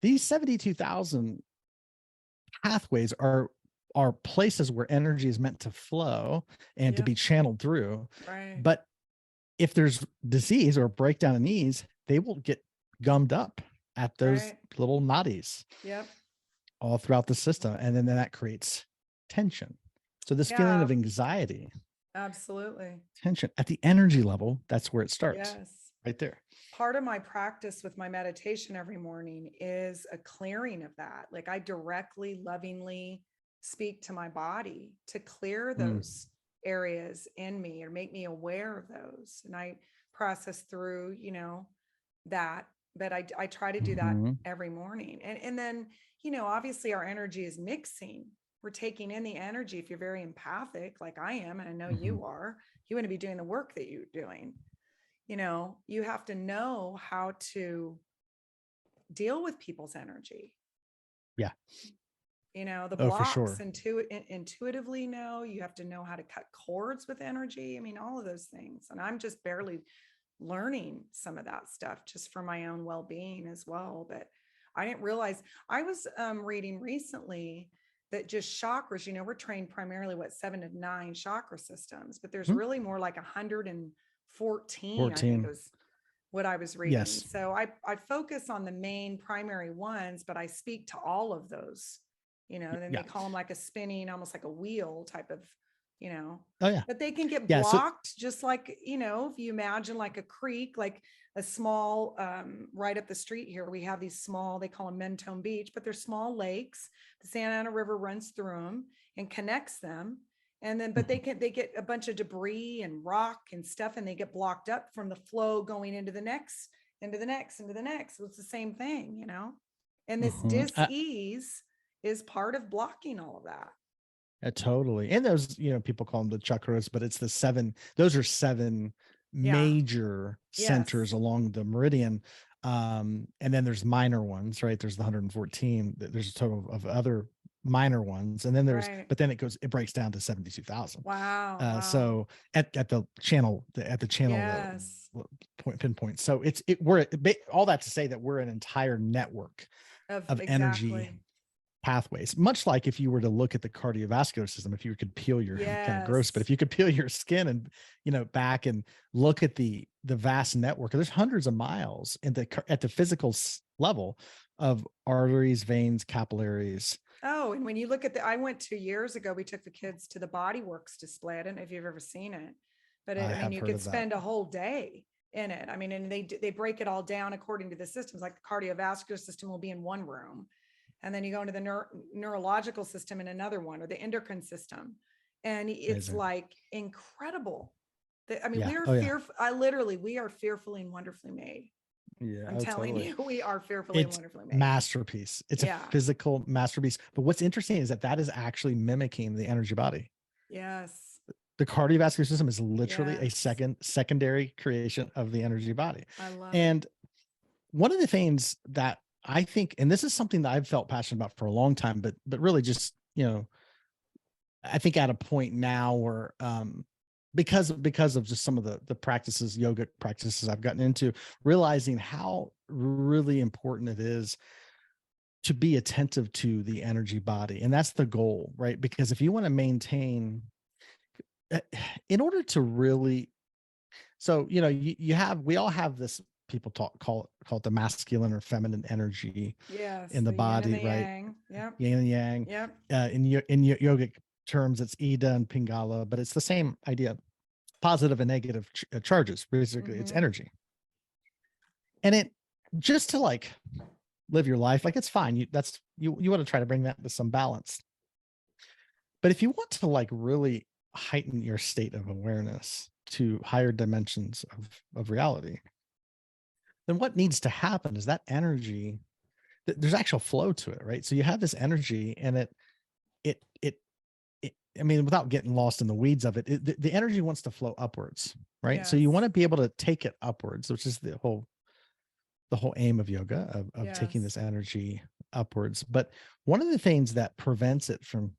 Speaker 1: these 72,000 pathways are places where energy is meant to flow and to
Speaker 2: Yep.
Speaker 1: be channeled through.
Speaker 2: Right.
Speaker 1: But if there's disease or breakdown in these, they will get gummed up at those
Speaker 2: Right.
Speaker 1: little nadis
Speaker 2: Yep.
Speaker 1: all throughout the system. And then that creates tension. So this feeling
Speaker 2: Yeah.
Speaker 1: of anxiety,
Speaker 2: Absolutely.
Speaker 1: tension at the energy level, that's where it starts,
Speaker 2: Yes.
Speaker 1: right there.
Speaker 2: Part of my practice with my meditation every morning is a clearing of that. Like I directly, lovingly speak to my body to clear
Speaker 1: Mm.
Speaker 2: those areas in me or make me aware of those. And I process through, that. But I try to do that
Speaker 1: Mhm.
Speaker 2: every morning. And then, obviously our energy is mixing. We're taking in the energy. If you're very empathic, like I am, and I know
Speaker 1: Mhm.
Speaker 2: you are, you want to be doing the work that you're doing. You have to know how to deal with people's energy.
Speaker 1: Yeah.
Speaker 2: The
Speaker 1: Oh, for
Speaker 2: blocks
Speaker 1: sure.
Speaker 2: intuitively know. You have to know how to cut cords with energy. I mean, all of those things. And I'm just barely learning some of that stuff just for my own well-being as well. But I didn't realize. I was reading recently that just chakras, we're trained primarily 7 to 9 chakra systems, but there's
Speaker 1: Mhm.
Speaker 2: really more like 114, I think it
Speaker 1: 14.
Speaker 2: was what I was reading.
Speaker 1: Yes.
Speaker 2: So I focus on the main primary ones, but I speak to all of those, then they
Speaker 1: Yeah.
Speaker 2: call them like a spinning, almost like a wheel type of, you know,
Speaker 1: Oh, yeah.
Speaker 2: but they can get
Speaker 1: Yeah. So,
Speaker 2: blocked just like, if you imagine like a creek, like a small, right up the street here, we have these small, they call them Mentone Beach, but they're small lakes. The Santa Ana River runs through them and connects them. And then, but they get a bunch of debris and rock and stuff, and they get blocked up from the flow going into the next, into the next, into the next. So it's the same thing, and this
Speaker 1: mhm.
Speaker 2: dis-ease is part of blocking all of that.
Speaker 1: Totally. And those, people call them the chakras, but it's the seven, those are seven
Speaker 2: Yeah.
Speaker 1: major centers
Speaker 2: Yes.
Speaker 1: along the meridian. And then there's minor ones, right? There's the 114. There's a total of other minor ones, and then
Speaker 2: Right.
Speaker 1: but then it breaks down to 72,000.
Speaker 2: Wow. Wow.
Speaker 1: So at the channel,
Speaker 2: Yes.
Speaker 1: point pinpoint. So all that to say that we're an entire network of energy
Speaker 2: Exactly.
Speaker 1: pathways, much like if you were to look at the cardiovascular system, if you could peel your kind of gross, but
Speaker 2: Yes.
Speaker 1: if you could peel your skin and, back and look at the vast network, there's hundreds of miles at the physical level of arteries, veins, capillaries.
Speaker 2: Oh, and when you look at I went 2 years ago, we took the kids to the Body Works display. I don't know if you've ever seen it, but
Speaker 1: I
Speaker 2: I mean,
Speaker 1: have
Speaker 2: you
Speaker 1: heard
Speaker 2: could
Speaker 1: of that.
Speaker 2: spend a whole day in it. I mean, and they break it all down according to the systems, like the cardiovascular system will be in one room. And then you go into the neurological system in another one, or the endocrine system. And it's
Speaker 1: Amazing.
Speaker 2: like incredible. I mean,
Speaker 1: Yeah.
Speaker 2: we are
Speaker 1: Oh yeah.
Speaker 2: we are fearfully and wonderfully made.
Speaker 1: Yeah.
Speaker 2: I'm
Speaker 1: Oh,
Speaker 2: telling
Speaker 1: totally.
Speaker 2: you, we are fearfully and
Speaker 1: It's
Speaker 2: wonderfully made.
Speaker 1: masterpiece. It's a
Speaker 2: Yeah.
Speaker 1: physical masterpiece. But what's interesting is that is actually mimicking the energy body.
Speaker 2: Yes.
Speaker 1: The cardiovascular system is literally a
Speaker 2: Yes.
Speaker 1: secondary creation of the energy body.
Speaker 2: I love it.
Speaker 1: And one of the things that I think, and this is something that I've felt passionate about for a long time, but really just, I think at a point now where, because of just some of the practices, yoga practices I've gotten into, realizing how really important it is to be attentive to the energy body. And that's the goal, right? Because if you want to maintain, in order to really, so, we all have this, people call it the masculine or feminine energy
Speaker 2: Yes.
Speaker 1: in the
Speaker 2: The yin and
Speaker 1: body,
Speaker 2: the
Speaker 1: right?
Speaker 2: yang. Yep.
Speaker 1: Yin and yang.
Speaker 2: Yep.
Speaker 1: In yogic terms, it's Ida and Pingala, but it's the same idea. Positive and negative charges. Basically, it's energy. And it, just to like live your life, like, it's fine. You want to try to bring that to some balance. But if you want to like really heighten your state of awareness to higher dimensions of reality, then what needs to happen is that energy, there's actual flow to it, right? So you have this energy, and it I mean, without getting lost in the weeds of it, the energy wants to flow upwards, right? So you want to
Speaker 2: Yes.
Speaker 1: be able to take it upwards, which is the whole aim of yoga, of taking this
Speaker 2: Yes.
Speaker 1: energy upwards. But one of the things that prevents it from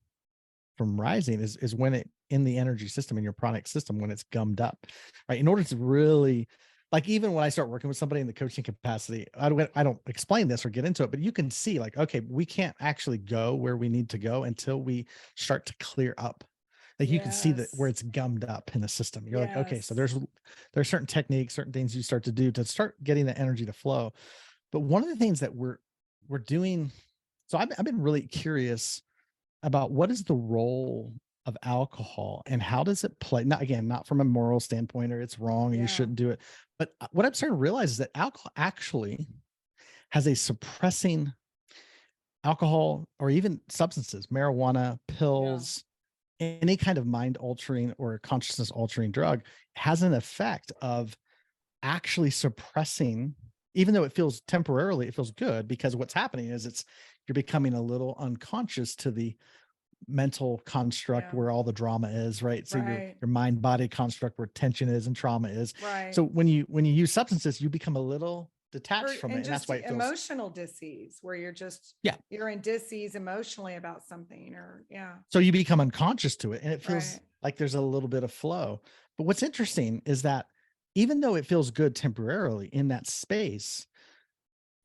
Speaker 1: rising is when it, in the energy system, in your pranic system, when it's gummed up, right? In order to really, like, even when I start working with somebody in the coaching capacity, I don't explain this or get into it, but you can see, like, okay, we can't actually go where we need to go until we start to clear up. Like, you can see that where
Speaker 2: Yes.
Speaker 1: it's gummed up in the system. You're like, okay, so
Speaker 2: Yes.
Speaker 1: there's certain techniques, certain things you start to do to start getting the energy to flow. But one of the things that we're doing, so I've been really curious about what is the role of alcohol and how does it play, not, again, not from a moral standpoint, or it's wrong and you
Speaker 2: Yeah.
Speaker 1: shouldn't do it, but what I'm starting to realize is that alcohol actually has a suppressing, alcohol or even substances, marijuana,
Speaker 2: Yeah.
Speaker 1: pills, any kind of mind altering or consciousness altering drug, has an effect of actually suppressing, even though it feels temporarily, it feels good, because what's happening is you're becoming a little unconscious to the mental construct
Speaker 2: Yeah.
Speaker 1: where all the drama is, right? So your
Speaker 2: Right.
Speaker 1: mind body construct where tension is and trauma is.
Speaker 2: Right.
Speaker 1: So when you use substances, you become a little detached from it,
Speaker 2: And
Speaker 1: and that's
Speaker 2: just
Speaker 1: why it feels,
Speaker 2: emotional disease where
Speaker 1: yeah.
Speaker 2: you're in disease emotionally about something, or yeah.
Speaker 1: So you become unconscious to it, and it feels
Speaker 2: Right.
Speaker 1: like there's a little bit of flow. But what's interesting is that even though it feels good temporarily in that space,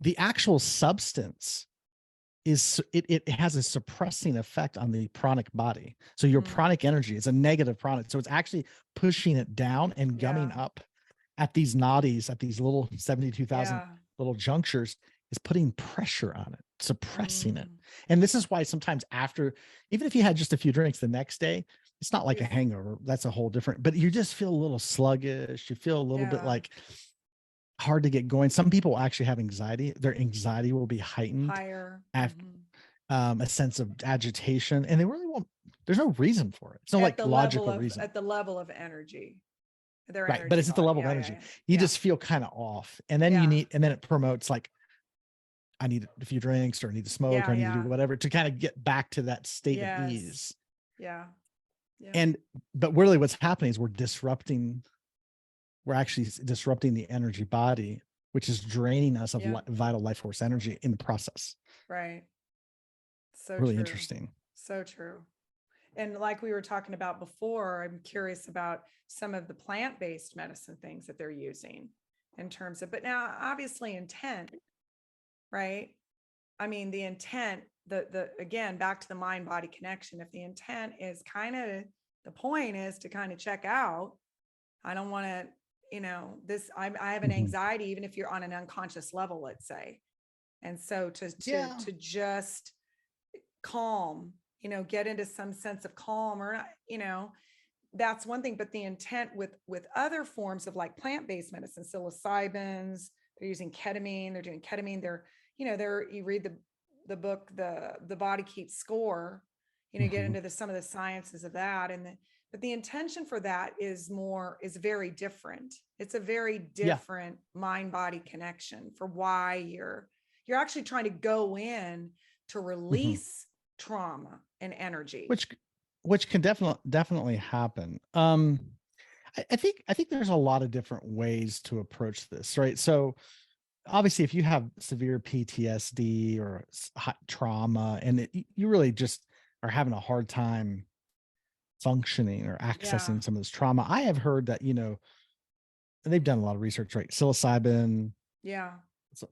Speaker 1: the actual substance it has a suppressing effect on the pranic body. So your pranic energy is a negative pranic. So it's actually pushing it down and gumming
Speaker 2: Yeah.
Speaker 1: up at these nadis, at these little 72,000
Speaker 2: Yeah.
Speaker 1: little junctures, is putting pressure on it, suppressing it.
Speaker 2: Mm.
Speaker 1: And this is why sometimes after, even if you had just a few drinks the next day, it's not like a hangover. That's a whole different, but you just feel a little sluggish. You feel a little bit
Speaker 2: Yeah.
Speaker 1: like hard to get going. Some people actually have anxiety. Their anxiety will be heightened
Speaker 2: Higher.
Speaker 1: after, a sense of agitation, and they really won't, there's no reason for it. It's no
Speaker 2: At
Speaker 1: like
Speaker 2: the level
Speaker 1: logical
Speaker 2: of
Speaker 1: reason.
Speaker 2: energy, their
Speaker 1: Right. But
Speaker 2: energy
Speaker 1: it's at the
Speaker 2: body.
Speaker 1: level of
Speaker 2: Yeah. Yeah.
Speaker 1: energy.
Speaker 2: Yeah.
Speaker 1: You
Speaker 2: Yeah.
Speaker 1: just feel kind of off. And then
Speaker 2: Yeah.
Speaker 1: and then it promotes like, I need a few drinks, or I need to smoke, or I need to do whatever to kind of get back to that state of ease.
Speaker 2: Yeah. Yeah.
Speaker 1: And, but really what's happening is we're actually disrupting the energy body, which is draining us of vital life force energy in the process.
Speaker 2: Right. So
Speaker 1: Really
Speaker 2: true.
Speaker 1: interesting.
Speaker 2: So true. And like we were talking about before, I'm curious about some of the plant-based medicine things that they're using in terms of, but now obviously intent, right? I mean, the intent, again, back to the mind body connection. If the intent is kind of, the point is to kind of check out, I don't want to, I have an
Speaker 1: Mhm.
Speaker 2: anxiety, even if you're on an unconscious level, let's say. And so
Speaker 1: Yeah.
Speaker 2: to just calm, get into some sense of calm, or, that's one thing. But the intent with other forms of like plant-based medicine, psilocybins, they're using ketamine, they're doing ketamine, you read the book, the body keeps score, get
Speaker 1: Mhm.
Speaker 2: into some of the sciences of that. But the intention for that is very different. It's a very
Speaker 1: Yeah.
Speaker 2: different mind body connection for why you're actually trying to go in to
Speaker 1: Mhm.
Speaker 2: release trauma and energy.
Speaker 1: Which can definitely happen. I think there's a lot of different ways to approach this, right? So obviously, if you have severe PTSD or trauma, and you really just are having a hard time functioning or
Speaker 2: Yeah.
Speaker 1: accessing some of this trauma, I have heard that and they've done a lot of research, right? Psilocybin.
Speaker 2: Yeah.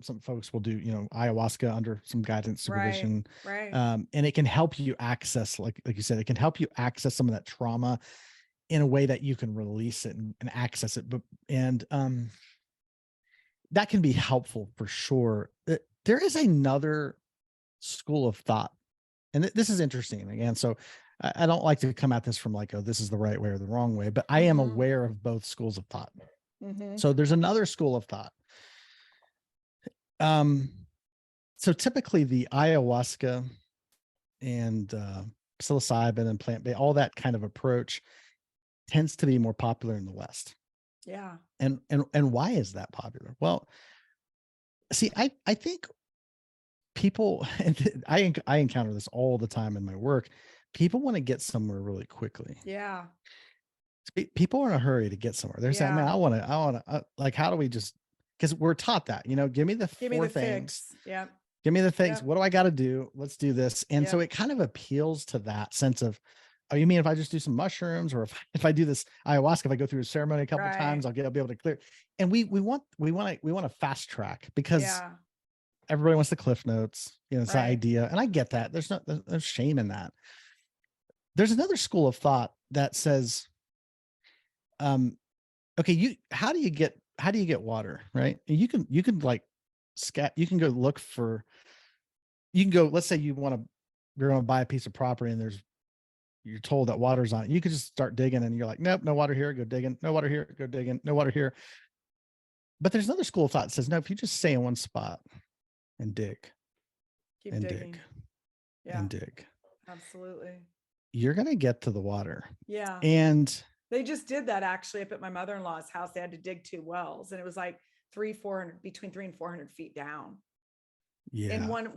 Speaker 1: Some folks will do, ayahuasca under some guidance,
Speaker 2: Right.
Speaker 1: supervision,
Speaker 2: Right.
Speaker 1: and it can help you access, like you said, it can help you access some of that trauma in a way that you can release it and access it. But and that can be helpful for sure. There is another school of thought, and this is interesting again. So I don't like to come at this from like, oh, this is the right way or the wrong way, but I am
Speaker 2: Mm-hmm.
Speaker 1: aware of both schools of thought.
Speaker 2: Mm-hmm.
Speaker 1: So there's another school of thought. Um, so typically the ayahuasca and psilocybin and plant-based, all that kind of approach tends to be more popular in the West.
Speaker 2: Yeah.
Speaker 1: And why is that popular? Well, see, I think people, and I encounter this all the time in my work. People want to get somewhere really quickly.
Speaker 2: Yeah.
Speaker 1: People are in a hurry to get somewhere. They're saying, "Man,
Speaker 2: Yeah.
Speaker 1: I want to, like, how do we just?" Because we're taught that, give me the
Speaker 2: Give me
Speaker 1: four
Speaker 2: the
Speaker 1: things,
Speaker 2: fix. Yep.
Speaker 1: give me the things.
Speaker 2: Yep.
Speaker 1: What do I got to do? Let's do this. And so
Speaker 2: Yep.
Speaker 1: it kind of appeals to that sense of, oh, you mean if I just do some mushrooms, or if I do this ayahuasca, if I go through a ceremony a couple of
Speaker 2: Right.
Speaker 1: times, I'll be able to clear. And we want to fast track because
Speaker 2: Yeah.
Speaker 1: everybody wants the cliff notes, it's the
Speaker 2: Right.
Speaker 1: idea. And I get that. There's shame in that. There's another school of thought that says, okay, how do you get water, right? You can like you can go look for, you can go, let's say you're going to buy a piece of property and you're told that water's on it. You could just start digging and you're like, nope, no water here, go digging, no water here, go digging, no water here. But there's another school of thought that says, no, if you just stay in one spot and dig
Speaker 2: Keep
Speaker 1: and dig
Speaker 2: digging. Yeah.
Speaker 1: and dig,
Speaker 2: Absolutely.
Speaker 1: you're going to get to the water.
Speaker 2: Yeah.
Speaker 1: And
Speaker 2: They just did that actually up at my mother-in-law's house. They had to dig 2 wells, and it was like 400, between 300 and 400 feet down in
Speaker 1: yeah,
Speaker 2: one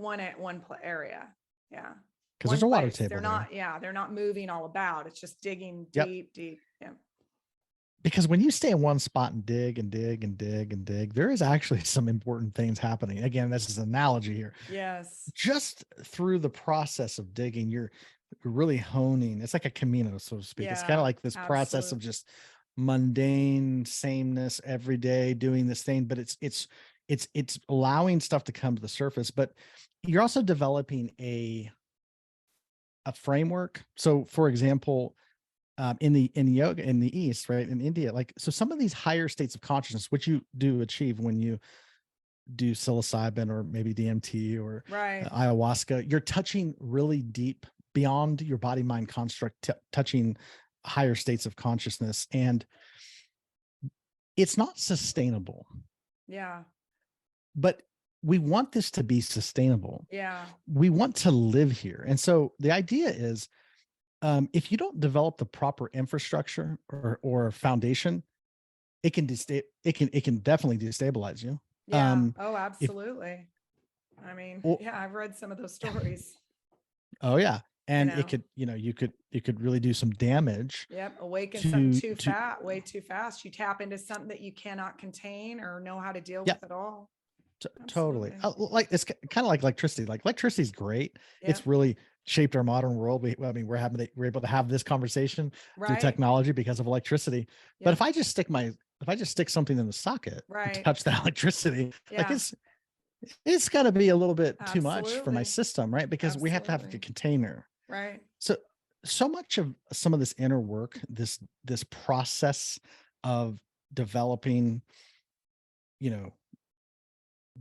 Speaker 2: area. Yeah.
Speaker 1: because
Speaker 2: One
Speaker 1: there's a water
Speaker 2: place.
Speaker 1: table there.
Speaker 2: They're not moving all about. It's just digging
Speaker 1: Yep.
Speaker 2: deep, deep. Yeah.
Speaker 1: Because when you stay in one spot and dig and dig and dig and dig, there is actually some important things happening. Again, this is an analogy here.
Speaker 2: Yes.
Speaker 1: Just through the process of digging, you're really honing. It's like a camino, so to speak. It's kind
Speaker 2: Yeah.
Speaker 1: of like this process of
Speaker 2: Absolutely.
Speaker 1: just mundane sameness every day, doing this thing, but it's allowing stuff to come to the surface. But you're also developing a framework. So, for example, in yoga in the East, right, in India, like, so some of these higher states of consciousness, which you do achieve when you do psilocybin or maybe DMT or
Speaker 2: Right.
Speaker 1: ayahuasca, you're touching really deep beyond your body mind construct, touching higher states of consciousness, and it's not sustainable.
Speaker 2: Yeah.
Speaker 1: But we want this to be sustainable.
Speaker 2: Yeah.
Speaker 1: We want to live here, and so the idea is, if you don't develop the proper infrastructure or foundation, it can definitely destabilize you.
Speaker 2: Yeah. Oh,
Speaker 1: If
Speaker 2: absolutely. I mean,
Speaker 1: well,
Speaker 2: yeah, I've read some of those stories.
Speaker 1: oh yeah,
Speaker 2: You
Speaker 1: and it
Speaker 2: know,
Speaker 1: could, it could really do some damage
Speaker 2: yep. Awaken something
Speaker 1: to
Speaker 2: too fat, way too fast. You tap into something that you cannot contain or know how to deal
Speaker 1: yeah,
Speaker 2: with at all.
Speaker 1: Totally.
Speaker 2: Absolutely.
Speaker 1: Like it's kind of like electricity. Like electricity is great.
Speaker 2: Yeah.
Speaker 1: It's really shaped our modern world. I mean, we're able to have this conversation through
Speaker 2: Right.
Speaker 1: technology because of electricity. But
Speaker 2: Yep.
Speaker 1: if I just stick something in the socket and
Speaker 2: Right.
Speaker 1: touch that electricity, like
Speaker 2: Yeah.
Speaker 1: it's got to be a little bit too much for my
Speaker 2: Absolutely.
Speaker 1: system, right? Because we have to have a
Speaker 2: Absolutely.
Speaker 1: container.
Speaker 2: Right.
Speaker 1: So so much of some of this inner work, this process of developing, you know,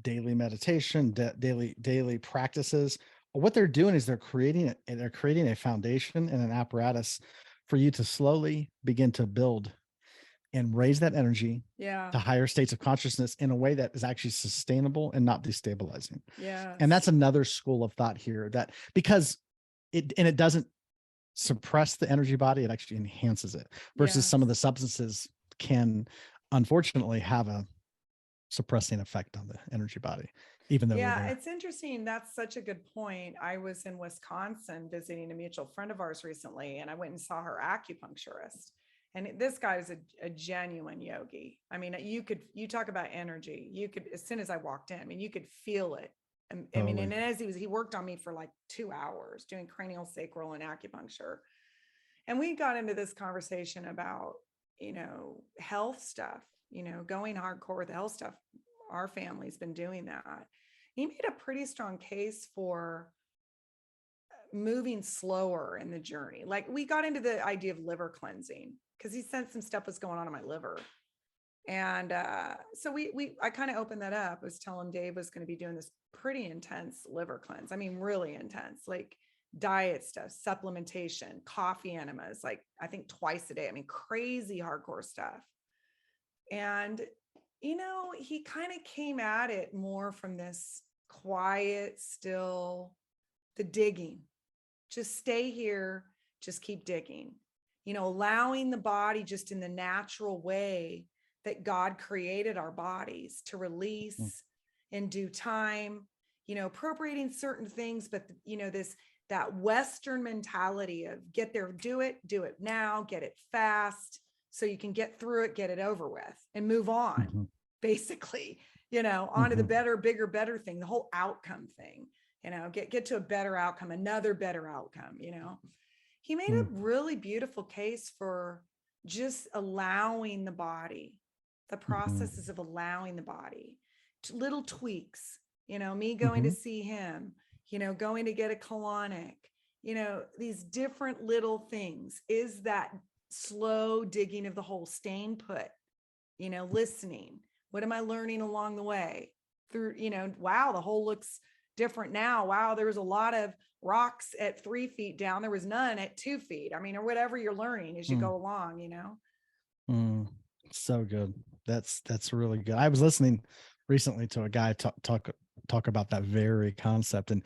Speaker 1: daily meditation, daily practices. What they're doing is they're creating a foundation and an apparatus for you to slowly begin to build and raise that energy
Speaker 2: Yeah.
Speaker 1: to higher states of consciousness in a way that is actually sustainable and not destabilizing. And
Speaker 2: Yes.
Speaker 1: that's another school of thought here, that because it doesn't suppress the energy body, it actually enhances it, versus some of
Speaker 2: Yes.
Speaker 1: the substances can unfortunately have a suppressing effect on the energy body, even though they're
Speaker 2: Yeah,
Speaker 1: there.
Speaker 2: it's interesting. That's such a good point. I was in Wisconsin visiting a mutual friend of ours recently, and I went and saw her acupuncturist. And this guy is a genuine yogi. I mean, you talk about energy. You could, as soon as I walked in, I mean, you could feel it. I mean, and
Speaker 1: Totally.
Speaker 2: as he worked on me for like 2 hours doing cranial sacral and acupuncture. And we got into this conversation about, health stuff, going hardcore with the health stuff. Our family's been doing that. He made a pretty strong case for moving slower in the journey. Like, we got into the idea of liver cleansing because he said some stuff was going on in my liver. And so I kind of opened that up. I was telling Dave was going to be doing this pretty intense liver cleanse. I mean, really intense, like diet stuff, supplementation, coffee enemas, like I think twice a day. I mean, crazy hardcore stuff. And, he kind of came at it more from this quiet, still, the digging. Just stay here, just keep digging, allowing the body just in the natural way that God created our bodies to
Speaker 1: Mm,
Speaker 2: release in due time, appropriating certain things, but, that Western mentality of get there, do it now, get it fast so you can get through it, get it over with and move on,
Speaker 1: mhm,
Speaker 2: basically, onto the
Speaker 1: mhm,
Speaker 2: better, bigger, better thing, the whole outcome thing, get to a better outcome, another better outcome. He made
Speaker 1: mm,
Speaker 2: a really beautiful case for just allowing the body, the
Speaker 1: mhm,
Speaker 2: processes of allowing the body, little tweaks, me going to
Speaker 1: mhm,
Speaker 2: see him, going to get a colonic, these different little things. Is that slow digging of the hole, staying put, listening. What am I learning along the way? Through, wow, the hole looks different now. Wow, there was a lot of rocks at 3 feet down. There was none at 2 feet. I mean, or whatever you're learning as you
Speaker 1: mm,
Speaker 2: go along.
Speaker 1: mm. So good. That's really good. I was listening recently to a guy talk about that very concept, and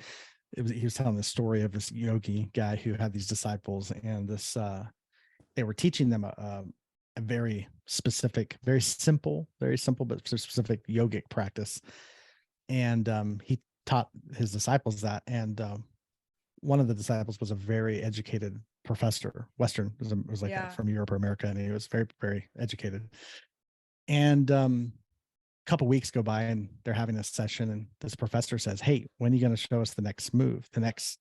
Speaker 1: he was telling the story of this yogi guy who had these disciples, and they were teaching them a very specific, very simple but specific yogic practice. And he taught his disciples that. And one of the disciples was a very educated professor, Western, was like
Speaker 2: Yeah.
Speaker 1: from Europe or America, and he was very, very educated. And a couple weeks go by, and they're having a session, and this professor says, "Hey, when are you going to show us the next move, the next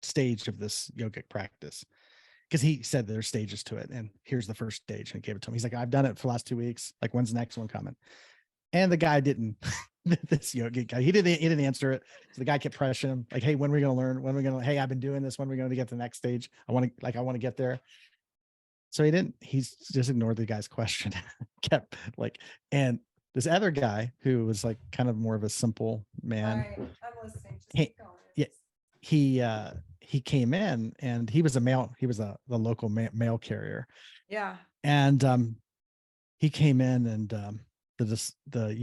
Speaker 1: stage of this yogic practice?" Because he said there's stages to it, and here's the first stage, and he gave it to him. He's like, "I've done it for the last 2 weeks. Like, when's the next one coming?" And the guy didn't. This yogi guy, he didn't answer it. So the guy kept pressuring him, like, "Hey, when are we going to learn? When are we going to? Hey, I've been doing this. When are we going to get to the next stage? I want to get there." So he didn't. He's just ignored the guy's question. Kept like, and this other guy who was like kind of more of a simple man,
Speaker 2: Right. I'm listening. Just
Speaker 1: he,
Speaker 2: keep going.
Speaker 1: yeah, he came in, and he was a male. He was the local mail carrier,
Speaker 2: Yeah.
Speaker 1: and he came in, and the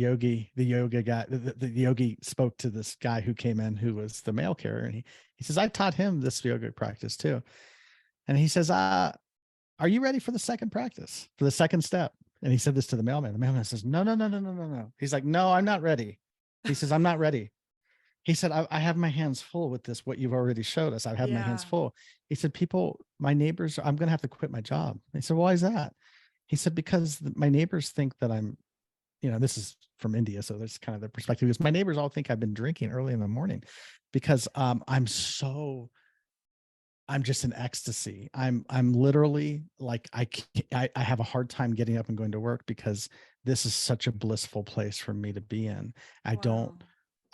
Speaker 1: yoga guy, the yogi spoke to this guy who came in, who was the mail carrier, and he says, "I taught him this yoga practice too." And he says, "Are you ready for the second practice, for the second step?" And he said this to the mailman. The mailman says, "No, no, no, no, no, no, no." He's like, "No, I'm not ready." He says, "I'm not ready." He said, I have my hands full with this, what you've already showed us. I have my hands
Speaker 2: Yeah.
Speaker 1: full." He said, my neighbors, I'm going to have to quit my job." He said, "Why is that?" He said, "Because my neighbors think that I'm this is from India, so that's kind of the perspective. Is my neighbors all think I've been drinking early in the morning because I'm just in ecstasy. I'm literally like, I have a hard time getting up and going to work because this is such a blissful place for me to be in.
Speaker 2: Wow.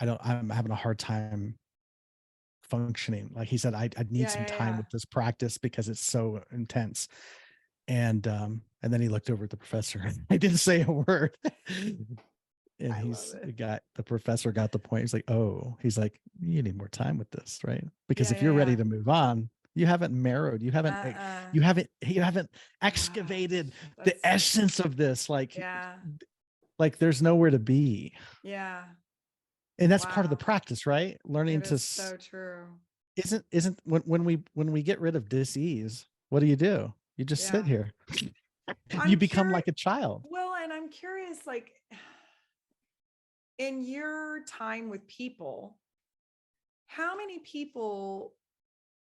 Speaker 1: I'm having a hard time functioning. Like he said, I'd need
Speaker 2: Yeah,
Speaker 1: some
Speaker 2: yeah,
Speaker 1: time
Speaker 2: yeah.
Speaker 1: with this practice because it's so intense. And then he looked over at the professor. I didn't say a word. And
Speaker 2: I love it.
Speaker 1: the professor got the point. He's like, oh, he's like, you need more time with this, right? Because
Speaker 2: Yeah,
Speaker 1: if
Speaker 2: yeah,
Speaker 1: you're ready
Speaker 2: yeah.
Speaker 1: to move on, you haven't marrowed,
Speaker 2: Uh-uh.
Speaker 1: you haven't
Speaker 2: Gosh,
Speaker 1: excavated the
Speaker 2: that's so true.
Speaker 1: essence of this.
Speaker 2: Yeah,
Speaker 1: Like there's nowhere to be.
Speaker 2: yeah.
Speaker 1: And that's part of the
Speaker 2: Wow.
Speaker 1: practice, right? Learning
Speaker 2: It
Speaker 1: to
Speaker 2: is so true.
Speaker 1: isn't when we get rid of dis-ease, what do? You just sit
Speaker 2: Yeah.
Speaker 1: here. You
Speaker 2: I'm
Speaker 1: become
Speaker 2: curious.
Speaker 1: like a child.
Speaker 2: Well, and I'm curious, like in your time with people, how many people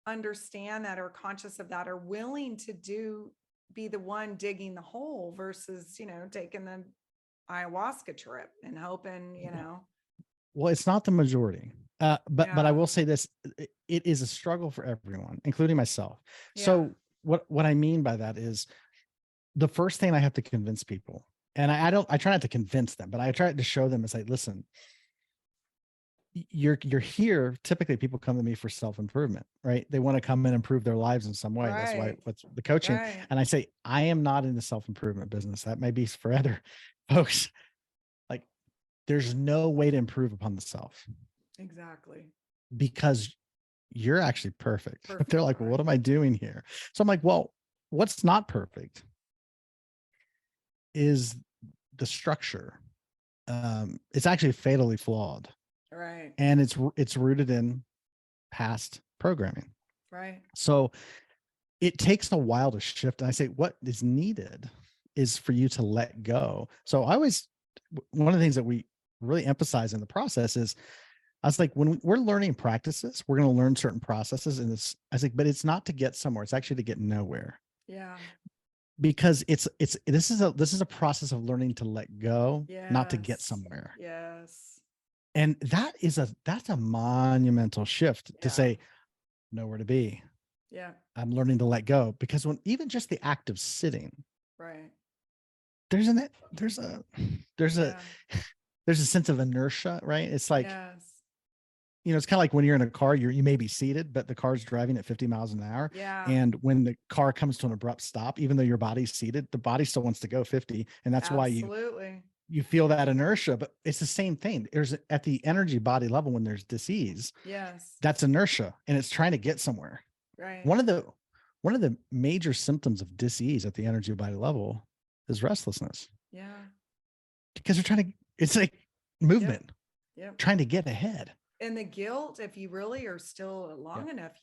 Speaker 2: understand that, or conscious of that, or willing to be the one digging the hole versus, taking the ayahuasca trip and hoping,
Speaker 1: Well, it's not the majority. But I
Speaker 2: yeah,
Speaker 1: will say this: it is a struggle for everyone, including myself.
Speaker 2: yeah,
Speaker 1: So what I mean by that is the first thing I have to convince people, and I try not to convince them, but I try to show them is like, listen, you're here. Typically, people come to me for self-improvement, right? They want to come and improve their lives in some way. That's
Speaker 2: right,
Speaker 1: what's the coaching.
Speaker 2: right,
Speaker 1: And I say, I am not in the self-improvement business. That may be for other folks. Like, there's no way to improve upon the self
Speaker 2: exactly.
Speaker 1: because you're actually perfect. They're
Speaker 2: Perfect,
Speaker 1: like, well, what
Speaker 2: right?
Speaker 1: am I doing here? So I'm like, well, what's not perfect is the structure. It's actually fatally flawed,
Speaker 2: Right,
Speaker 1: and it's rooted in past programming.
Speaker 2: right,
Speaker 1: So it takes a while to shift. And I say, what is needed is for you to let go. So one of the things that we really emphasize in the process is, I was like, when we're learning practices, we're going to learn certain processes. And I was like, but it's not to get somewhere. It's actually to get nowhere,
Speaker 2: yeah,
Speaker 1: because this is a process of learning to let go, not to get
Speaker 2: yes,
Speaker 1: somewhere.
Speaker 2: yes,
Speaker 1: And that's a monumental shift to
Speaker 2: yeah,
Speaker 1: say nowhere to be.
Speaker 2: yeah,
Speaker 1: I'm learning to let go, because when even just the act of sitting,
Speaker 2: right,
Speaker 1: there's an there's a there's a
Speaker 2: yeah,
Speaker 1: there's a sense of inertia, right? It's like,
Speaker 2: yes,
Speaker 1: it's kind of like when you're in a car, you may be seated, but the car's driving at 50 miles an hour.
Speaker 2: yeah,
Speaker 1: And when the car comes to an abrupt stop, even though your body's seated, the body still wants to go 50. And that's why
Speaker 2: absolutely,
Speaker 1: you feel that inertia. But it's the same thing. There's at the energy body level, when there's disease,
Speaker 2: yes,
Speaker 1: that's inertia, and it's trying to get somewhere.
Speaker 2: right,
Speaker 1: One of the major symptoms of disease at the energy body level is restlessness,
Speaker 2: yeah,
Speaker 1: because it's like
Speaker 2: yep,
Speaker 1: movement,
Speaker 2: yep.
Speaker 1: trying to get ahead.
Speaker 2: And the guilt, if you really are still
Speaker 1: Yeah.
Speaker 2: long enough,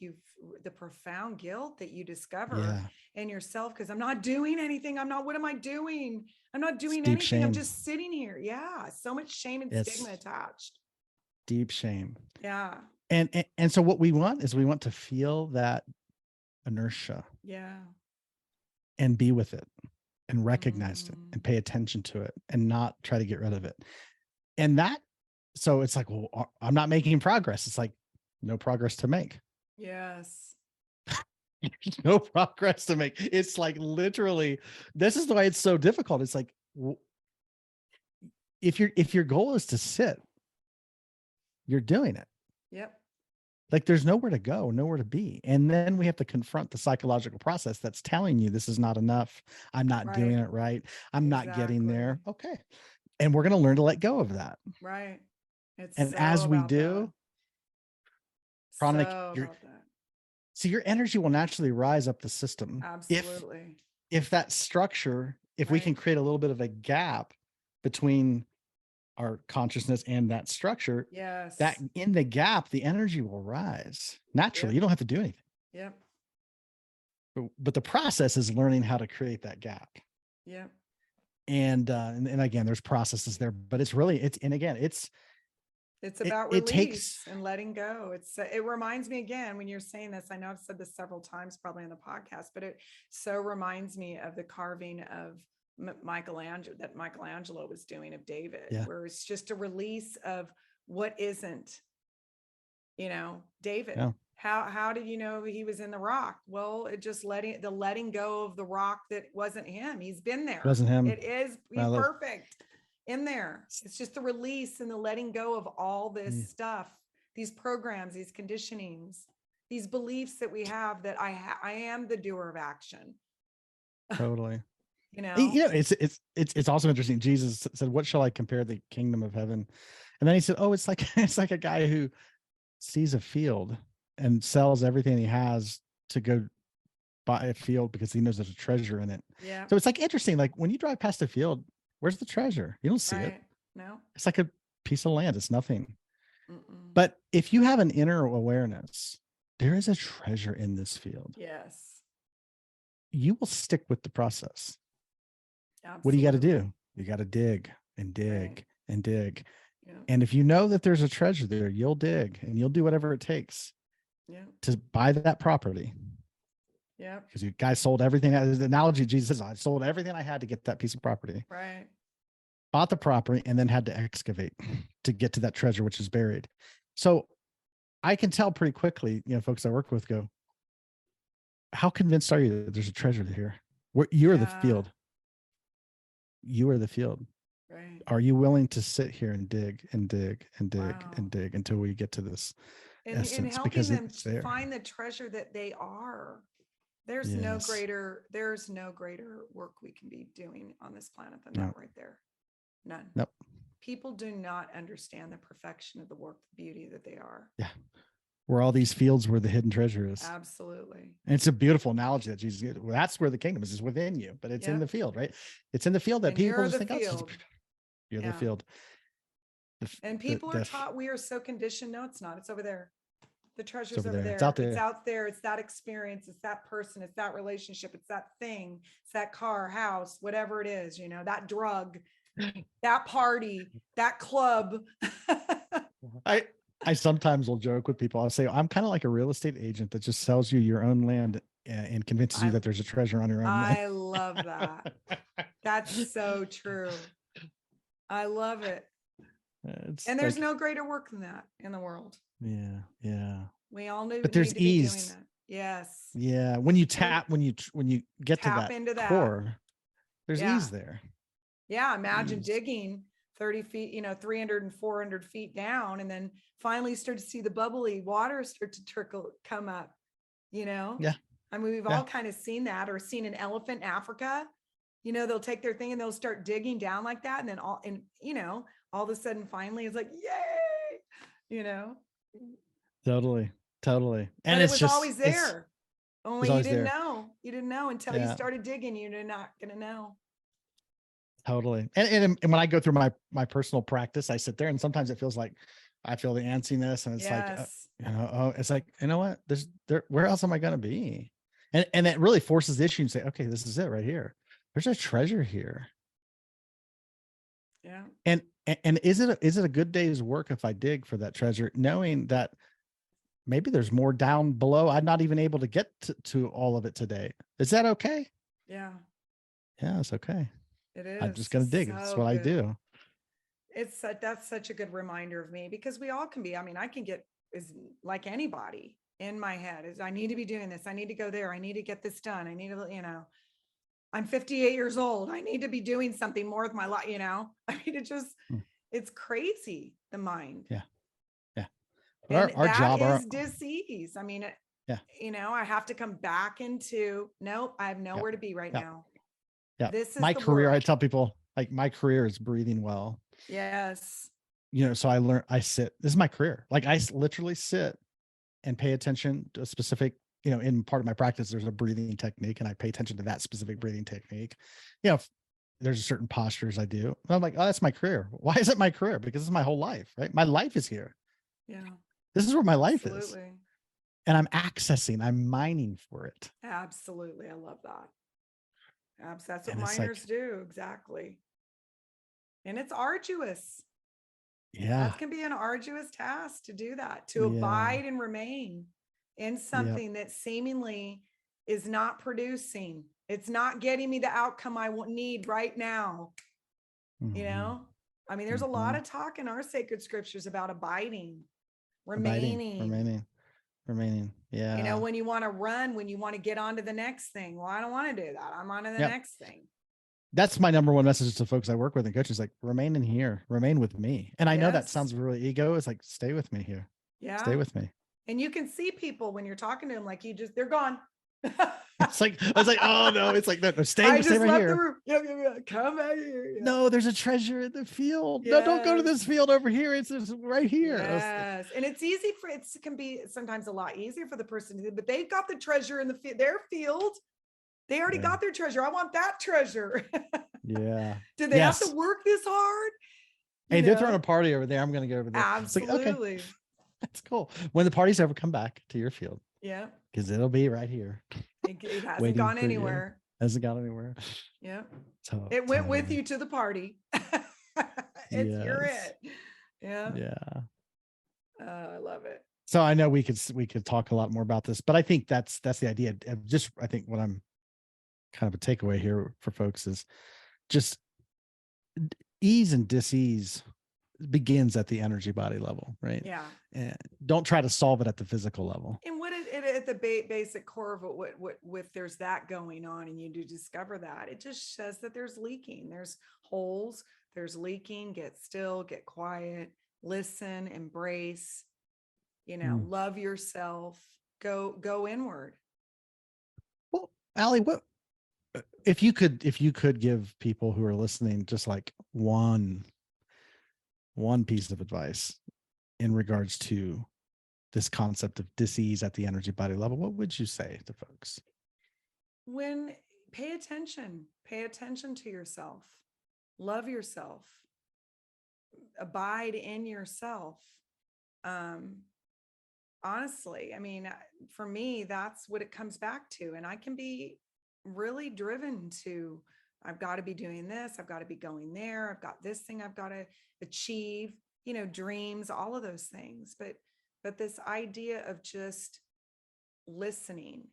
Speaker 2: the profound guilt that you discover
Speaker 1: Yeah.
Speaker 2: in yourself, because I'm not doing anything. What am I doing? I'm not
Speaker 1: It's
Speaker 2: doing
Speaker 1: deep
Speaker 2: anything. I'm
Speaker 1: shame.
Speaker 2: just sitting here. Yeah. So much shame and stigma
Speaker 1: It's
Speaker 2: attached.
Speaker 1: deep shame.
Speaker 2: Yeah.
Speaker 1: And so what we want to feel that inertia
Speaker 2: Yeah.
Speaker 1: and be with it and recognize it
Speaker 2: Mm,
Speaker 1: and pay attention to it and not try to get rid of it. And so it's like, well, I'm not making progress. It's like, no progress to make.
Speaker 2: yes.
Speaker 1: No progress to make. It's like, literally, this is why it's so difficult. It's like, if your goal is to sit, you're doing it.
Speaker 2: Yep.
Speaker 1: Like, there's nowhere to go, nowhere to be. And then we have to confront the psychological process that's telling you this is not enough. I'm not doing
Speaker 2: Right.
Speaker 1: it right. I'm not getting
Speaker 2: Exactly.
Speaker 1: there. Okay. And we're going to learn to let go of that.
Speaker 2: Right. It's
Speaker 1: And
Speaker 2: so
Speaker 1: as we
Speaker 2: about that.
Speaker 1: do, chronic,
Speaker 2: So about that.
Speaker 1: your energy will naturally rise up the system.
Speaker 2: Absolutely.
Speaker 1: If that structure, if we can
Speaker 2: Right.
Speaker 1: create a little bit of a gap between our consciousness and that structure, that
Speaker 2: Yes.
Speaker 1: in the gap, the energy will rise naturally.
Speaker 2: Yep.
Speaker 1: You don't have to do anything.
Speaker 2: Yep.
Speaker 1: But the process is learning how to create that gap.
Speaker 2: Yep.
Speaker 1: And again, there's processes there, but
Speaker 2: It's about
Speaker 1: it takes,
Speaker 2: release and letting go. It reminds me, again, when you're saying this, I know I've said this several times, probably in the podcast, but it so reminds me of the carving of Michelangelo was doing of David,
Speaker 1: Yeah.
Speaker 2: where it's just a release of what isn't, David.
Speaker 1: Yeah.
Speaker 2: How did you know he was in the rock? Well, it just letting go of the rock that wasn't him. He's been there.
Speaker 1: Wasn't him.
Speaker 2: He's perfect in there. It's just the release and the letting go of all this stuff, these programs, these conditionings, these beliefs that we have that I am the doer of action.
Speaker 1: Totally. It's also interesting. Jesus said, "What shall I compare the kingdom of heaven?" And then he said, "Oh, it's like a guy who sees a field and sells everything he has to go buy a field because he knows there's a treasure in it."
Speaker 2: Yeah.
Speaker 1: So it's like interesting. Like when you drive past a field, where's the treasure? You don't see it.
Speaker 2: No.
Speaker 1: It's like a piece of land. It's nothing.
Speaker 2: Mm-mm.
Speaker 1: But if you have an inner awareness, there is a treasure in this field.
Speaker 2: Yes.
Speaker 1: You will stick with the process.
Speaker 2: Absolutely.
Speaker 1: What do you got to do? You got to dig and dig
Speaker 2: Right.
Speaker 1: and dig.
Speaker 2: Yeah.
Speaker 1: And if you know that there's a treasure there, you'll dig and you'll do whatever it takes to buy that property.
Speaker 2: Yeah.
Speaker 1: Because you guys sold everything. The analogy Jesus says, I sold everything I had to get that piece of property.
Speaker 2: Right.
Speaker 1: Bought the property and then had to excavate to get to that treasure, which is buried. So I can tell pretty quickly, folks I work with go, how convinced are you that there's a treasure here? You're the field. You are the field.
Speaker 2: Right.
Speaker 1: Are you willing to sit here and dig and dig and dig and dig until we get to this essence?
Speaker 2: And helping
Speaker 1: because
Speaker 2: them
Speaker 1: it's there.
Speaker 2: Find the treasure that they are. There's no greater work we can be doing on this planet than that right there. None.
Speaker 1: Nope.
Speaker 2: People do not understand the perfection of the work, the beauty that they are.
Speaker 1: Yeah. Where all these fields where the hidden treasure is.
Speaker 2: Absolutely.
Speaker 1: And it's a beautiful analogy that Jesus gives. Well, that's where the kingdom is within you, but it's in the field, right? It's in the field that
Speaker 2: and
Speaker 1: people
Speaker 2: just
Speaker 1: think, you're the field.
Speaker 2: And people are taught, we are so conditioned. No, it's not. It's over there. The treasure's over there.
Speaker 1: It's out there.
Speaker 2: It's out there. It's that experience. It's that person. It's that relationship. It's that thing. It's that car, house, whatever it is, that drug, that party, that club.
Speaker 1: I sometimes will joke with people. I'll say, I'm kind of like a real estate agent that just sells you your own land and convinces you that there's a treasure on your own land.
Speaker 2: I love that. That's so true. I love it. And there's no greater work than that in the world.
Speaker 1: Yeah. Yeah.
Speaker 2: We all need,
Speaker 1: but there's
Speaker 2: need to
Speaker 1: ease.
Speaker 2: be doing that. Yes.
Speaker 1: Yeah. When you get
Speaker 2: tap
Speaker 1: to
Speaker 2: into that
Speaker 1: core, there's ease there.
Speaker 2: Yeah. Imagine digging 30 feet, 300 and 400 feet down, and then finally start to see the bubbly water start to come up,
Speaker 1: Yeah.
Speaker 2: I mean, we've all kind of seen that, or seen an elephant in Africa, they'll take their thing and they'll start digging down like that. And then all of a sudden, finally it's like, yay,
Speaker 1: Totally. And
Speaker 2: but
Speaker 1: it's
Speaker 2: it was always there. Only you didn't know. You didn't know until you started digging. You're not going to know.
Speaker 1: Totally. And when I go through my personal practice, I sit there and sometimes it feels like I feel the antsiness, and it's like, it's like, you know what, where else am I going to be? And it really forces the issue and say, okay, this is it right here. There's a treasure here.
Speaker 2: Yeah.
Speaker 1: And is it a good day's work if I dig for that treasure, knowing that maybe there's more down below? I'm not even able to get to all of it today. Is that okay?
Speaker 2: Yeah.
Speaker 1: Yeah, it's okay.
Speaker 2: It is.
Speaker 1: I'm just going to dig. That's what I do.
Speaker 2: That's such a good reminder of me, because we all can be. I mean, I can get like anybody in my head is, I need to be doing this. I need to go there. I need to get this done. I need to, I'm 58 years old. I need to be doing something more with my life. I mean, it's crazy, the mind.
Speaker 1: Yeah.
Speaker 2: But our job is disease. I mean, I have to come back into, nope, I have nowhere to be right now.
Speaker 1: Yeah.
Speaker 2: This is
Speaker 1: my career.
Speaker 2: world.
Speaker 1: I tell people, like, my career is breathing well.
Speaker 2: Yes.
Speaker 1: So I sit, this is my career. Like, I literally sit and pay attention to a specific, in part of my practice, there's a breathing technique, and I pay attention to that specific breathing technique. There's certain postures I do. And I'm like, oh, that's my career. Why is it my career? Because it's my whole life, right? My life is here.
Speaker 2: Yeah.
Speaker 1: This is where my life is. And I'm mining for it.
Speaker 2: Absolutely. I love that. That's what miners do. Exactly. And it's arduous.
Speaker 1: Yeah.
Speaker 2: That can be an arduous task to do that, to abide and remain in something that seemingly is not producing. It's not getting me the outcome I need right now. You
Speaker 1: Mhm.
Speaker 2: know, I mean, there's a lot of talk in our sacred scriptures about abiding, remaining.
Speaker 1: Remaining. Yeah.
Speaker 2: You know, when you want to run, when you want to get on to the next thing. Well, I don't want to do that. I'm on to the
Speaker 1: Yep.
Speaker 2: next thing.
Speaker 1: That's my number one message to folks I work with and coaches, like, remain in here, remain with me. And I know that
Speaker 2: Yes.
Speaker 1: sounds really ego. It's like, stay with me here.
Speaker 2: Yeah.
Speaker 1: Stay with me.
Speaker 2: And you can see people when you're talking to them, like they're gone.
Speaker 1: It's like, I was like, oh no, it's like, no, stay
Speaker 2: I
Speaker 1: right
Speaker 2: just left the
Speaker 1: here.
Speaker 2: room. Yeah. Come back here. Yeah.
Speaker 1: No, there's a treasure in the field. No, don't go to
Speaker 2: Yes.
Speaker 1: this field over here. It's just right here.
Speaker 2: Yes. And it's easy it can be sometimes a lot easier for the person, but they've got the treasure in their field. They already got their treasure. I want that treasure.
Speaker 1: Yeah.
Speaker 2: Do they have to work this hard?
Speaker 1: Hey, they're throwing a party over there. I'm going to go over there.
Speaker 2: Absolutely.
Speaker 1: It's like, okay, that's cool. When the party's over, come back to your field.
Speaker 2: Yeah.
Speaker 1: Because it'll be right here.
Speaker 2: It hasn't gone anywhere.
Speaker 1: Hasn't gone anywhere.
Speaker 2: Yeah. It went with you to the party. You're it. Yeah.
Speaker 1: Yeah.
Speaker 2: I love it.
Speaker 1: So I know we could talk a lot more about this, but I think that's the idea of just, I think what I'm kind of a takeaway here for folks is just ease and dis-ease begins at the energy body level, right?
Speaker 2: Yeah.
Speaker 1: And don't try to solve it at the physical level.
Speaker 2: And what it at the basic core of what there's that going on, and you do discover that, it just says that there's leaking, there's holes, there's leaking. Get still, get quiet, listen, embrace, love yourself, go inward.
Speaker 1: Well, Aly, what if you could give people who are listening just like one piece of advice in regards to this concept of dis-ease at the energy body level, what would you say to folks?
Speaker 2: When pay attention to yourself, love yourself, abide in yourself. Honestly, I mean, for me, that's what it comes back to. And I can be really driven to, I've got to be doing this. I've got to be going there. I've got this thing I've got to achieve, dreams, all of those things. But this idea of just listening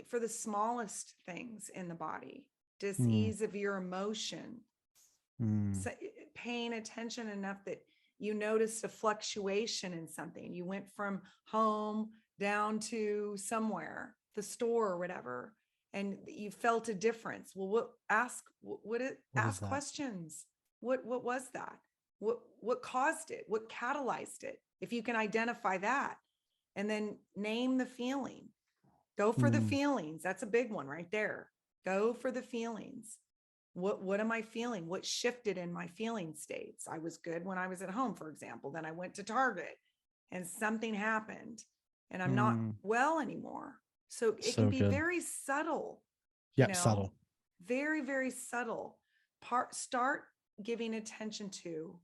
Speaker 2: for the smallest things in the body, dis-ease of your emotion, so paying attention enough that you noticed a fluctuation in something. You went from home down to somewhere, the store or whatever, and you felt a difference. Well, ask questions. What was that? What caused it? What catalyzed it? If you can identify that, and then name the feeling. Go for the feelings. That's a big one right there. Go for the feelings. What am I feeling? What shifted in my feeling states? I was good when I was at home, for example. Then I went to Target and something happened and I'm not well anymore. So it can be very subtle.
Speaker 1: Yeah, subtle.
Speaker 2: Very, very subtle. Start giving attention to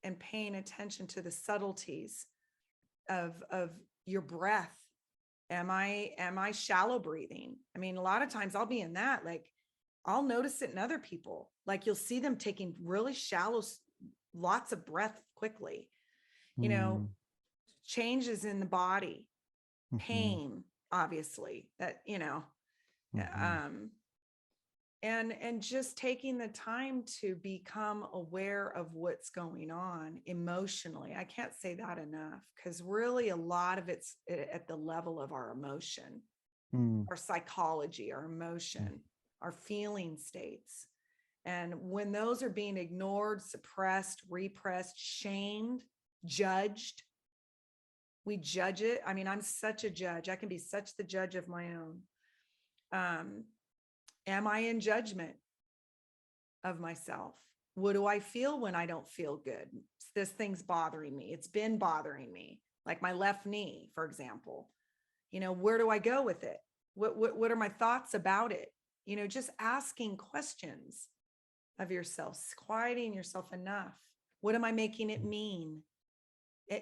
Speaker 2: and paying attention to the subtleties of your breath. Am I shallow breathing? I mean, a lot of times I'll be in that, like I'll notice it in other people. Like you'll see them taking really shallow, lots of breath quickly, changes in the body, pain, obviously that, and just taking the time to become aware of what's going on emotionally. I can't say that enough, because really a lot of it's at the level of our emotion, our psychology, our emotion, our feeling states. And when those are being ignored, suppressed, repressed, shamed, judged, we judge it. I mean, I'm such a judge. I can be such the judge of my own. Am I in judgment of myself? What do I feel when I don't feel good? This thing's bothering me. It's been bothering me, like my left knee, for example. Where do I go with it? What are my thoughts about it? Just asking questions of yourself, quieting yourself enough. What am I making it mean?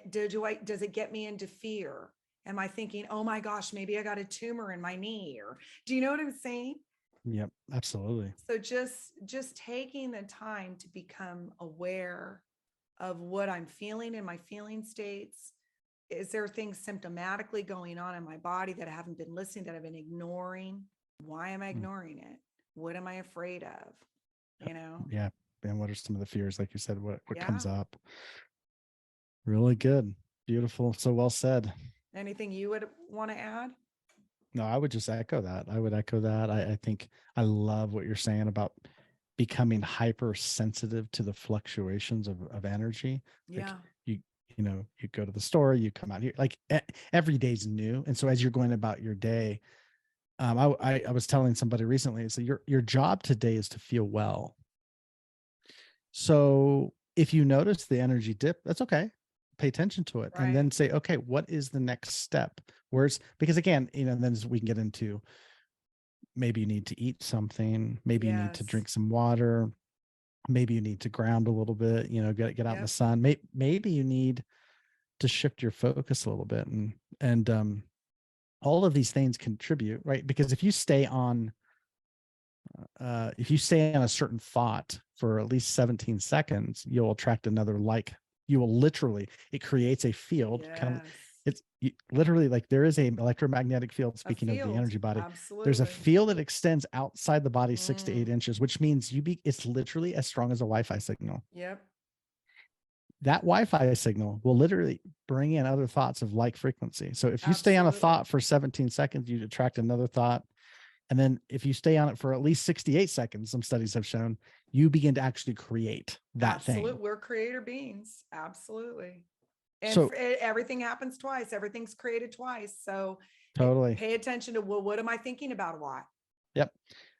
Speaker 2: Does it get me into fear? Am I thinking, oh my gosh, maybe I got a tumor in my knee? Or do you know what I'm saying?
Speaker 1: Yep, absolutely.
Speaker 2: So just taking the time to become aware of what I'm feeling in my feeling states. Is there things symptomatically going on in my body that I haven't been listening, that I've been ignoring? Why am I ignoring it? What am I afraid of? You know?
Speaker 1: Yeah. And what are some of the fears, like you said, what
Speaker 2: Yeah.
Speaker 1: comes up? Really good. Beautiful. So well said.
Speaker 2: Anything you would want to add?
Speaker 1: No, I would just echo that. I would echo that. I think I love what you're saying about becoming hypersensitive to the fluctuations of energy. Like
Speaker 2: Yeah.
Speaker 1: you, you go to the store, you come out here, like every day's new. And so as you're going about your day, I was telling somebody recently, so your job today is to feel well. So if you notice the energy dip, that's okay. Pay attention to it and
Speaker 2: Right.
Speaker 1: then say, okay, what is the next step? Where's, because again, then we can get into, maybe you need to eat something, maybe you need to
Speaker 2: Yes.
Speaker 1: drink some water, maybe you need to ground a little bit, get out in the
Speaker 2: Yep.
Speaker 1: sun. Maybe you need to shift your focus a little bit, and all of these things contribute, right? Because if you stay on a certain thought for at least 17 seconds, you'll attract another, like you will literally, it creates a field kind of,
Speaker 2: Yes.
Speaker 1: it's literally like there is a electromagnetic field.
Speaker 2: A
Speaker 1: Speaking of the
Speaker 2: field.
Speaker 1: energy body, there's a
Speaker 2: Absolutely.
Speaker 1: field that extends outside the body 6 to 8
Speaker 2: Mm.
Speaker 1: inches, which means it's literally as strong as a Wi-Fi signal.
Speaker 2: Yep.
Speaker 1: That Wi-Fi signal will literally bring in other thoughts of like frequency. So if you stay on a
Speaker 2: Absolutely.
Speaker 1: thought for 17 seconds, you attract another thought. And then if you stay on it for at least 68 seconds, some studies have shown, you begin to actually create that thing.
Speaker 2: We're creator beings. Absolutely. And
Speaker 1: So
Speaker 2: everything happens twice. Everything's created twice. So
Speaker 1: totally.
Speaker 2: pay attention to, well, what am I thinking about a lot?
Speaker 1: Yep.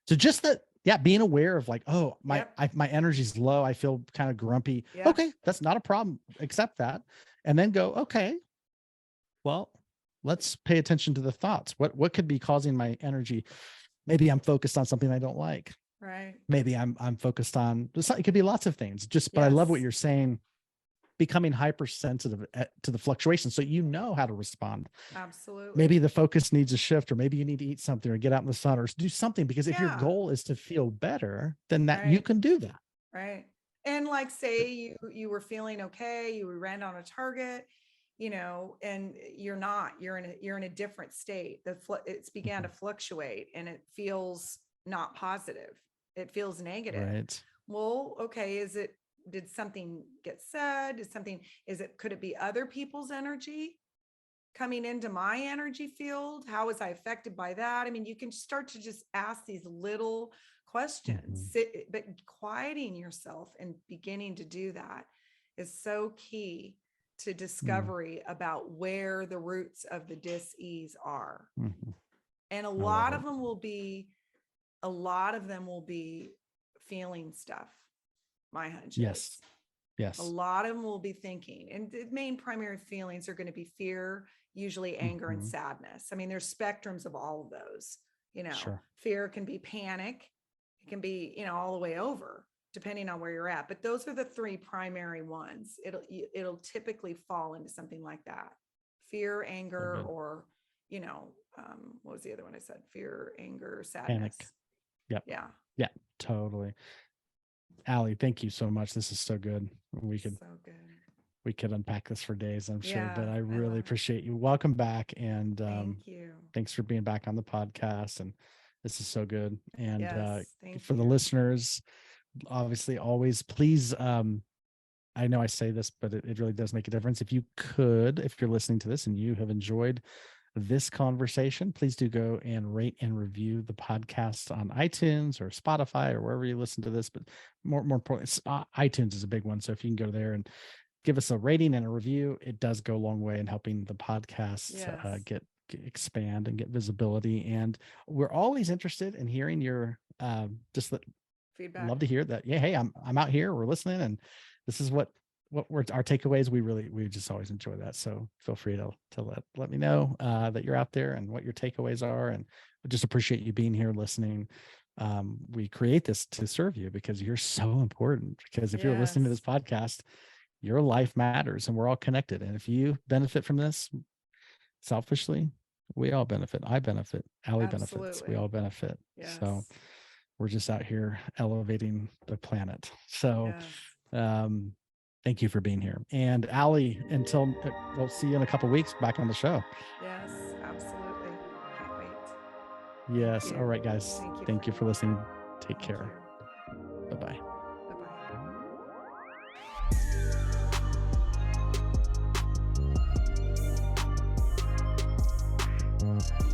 Speaker 1: So just that, yeah, being aware of like, oh, my
Speaker 2: Yep.
Speaker 1: my energy's low. I feel kind of grumpy.
Speaker 2: Yep.
Speaker 1: Okay, that's not a problem. Accept that. And then go, okay, well, let's pay attention to the thoughts. What could be causing my energy? Maybe I'm focused on something I don't like.
Speaker 2: Right.
Speaker 1: Maybe I'm focused on, it could be lots of things. But I love what
Speaker 2: Yes.
Speaker 1: you're saying, becoming hypersensitive to the fluctuations, so you know how to respond.
Speaker 2: Absolutely.
Speaker 1: Maybe the focus needs a shift, or maybe you need to eat something or get out in the sun or do something, because if your
Speaker 2: Yeah.
Speaker 1: goal is to feel better, then that you
Speaker 2: Right.
Speaker 1: can do that.
Speaker 2: Right. And like, say you were feeling okay, you ran on a target, and you're in a different state. It's began to fluctuate and it feels not positive. It feels negative.
Speaker 1: Right.
Speaker 2: Well, okay, did something get said? Could it be other people's energy coming into my energy field? How was I affected by that? I mean, you can start to just ask these little questions, but quieting yourself and beginning to do that is so key to discovery about where the roots of the dis-ease are. And a lot of them will be feeling stuff. My hunch is.
Speaker 1: Yes.
Speaker 2: A lot of them will be thinking, and the main primary feelings are going to be fear, usually anger and sadness. I mean, there's spectrums of all of those.
Speaker 1: Sure.
Speaker 2: Fear can be panic. It can be, all the way over, depending on where you're at. But those are the three primary ones. It'll typically fall into something like that: fear, anger, or, what was the other one I said? Fear, anger, sadness.
Speaker 1: Panic. Yep.
Speaker 2: Yeah.
Speaker 1: Yeah, totally. Aly, thank you so much. This is so good. We could unpack this for days, I'm sure, but I really appreciate you. Welcome back. And
Speaker 2: thank you.
Speaker 1: Thanks for being back on the podcast. And this is so good. And for
Speaker 2: the
Speaker 1: listeners, obviously always please, I know I say this, but it really does make a difference. If you're listening to this and you have enjoyed this conversation, please do go and rate and review the podcast on iTunes or Spotify or wherever you listen to this. But more importantly, iTunes is a big one. So if you can go there and give us a rating and a review, it does go a long way in helping the podcast get expand and get visibility. And we're always interested in hearing your feedback. Love to hear that. Yeah, hey, I'm out here. We're listening, and this is what were our takeaways. We just always enjoy that. So feel free to let me know that you're out there and what your takeaways are. And we just appreciate you being here listening. We create this to serve you because you're so important. Because if you're listening to this podcast, your life matters, and we're all connected. And if you benefit from this, selfishly, we all benefit. I benefit. Aly benefits. We all benefit. Yes. So we're just out here elevating the planet. So thank you for being here. And Aly, until we'll see you in a couple of weeks back on the show.
Speaker 2: Yes, absolutely. Can't wait.
Speaker 1: Yes.
Speaker 2: you.
Speaker 1: All right, guys. Thank you for listening. Take
Speaker 2: Thank
Speaker 1: care.
Speaker 2: you.
Speaker 1: Bye-bye.
Speaker 2: Bye-bye.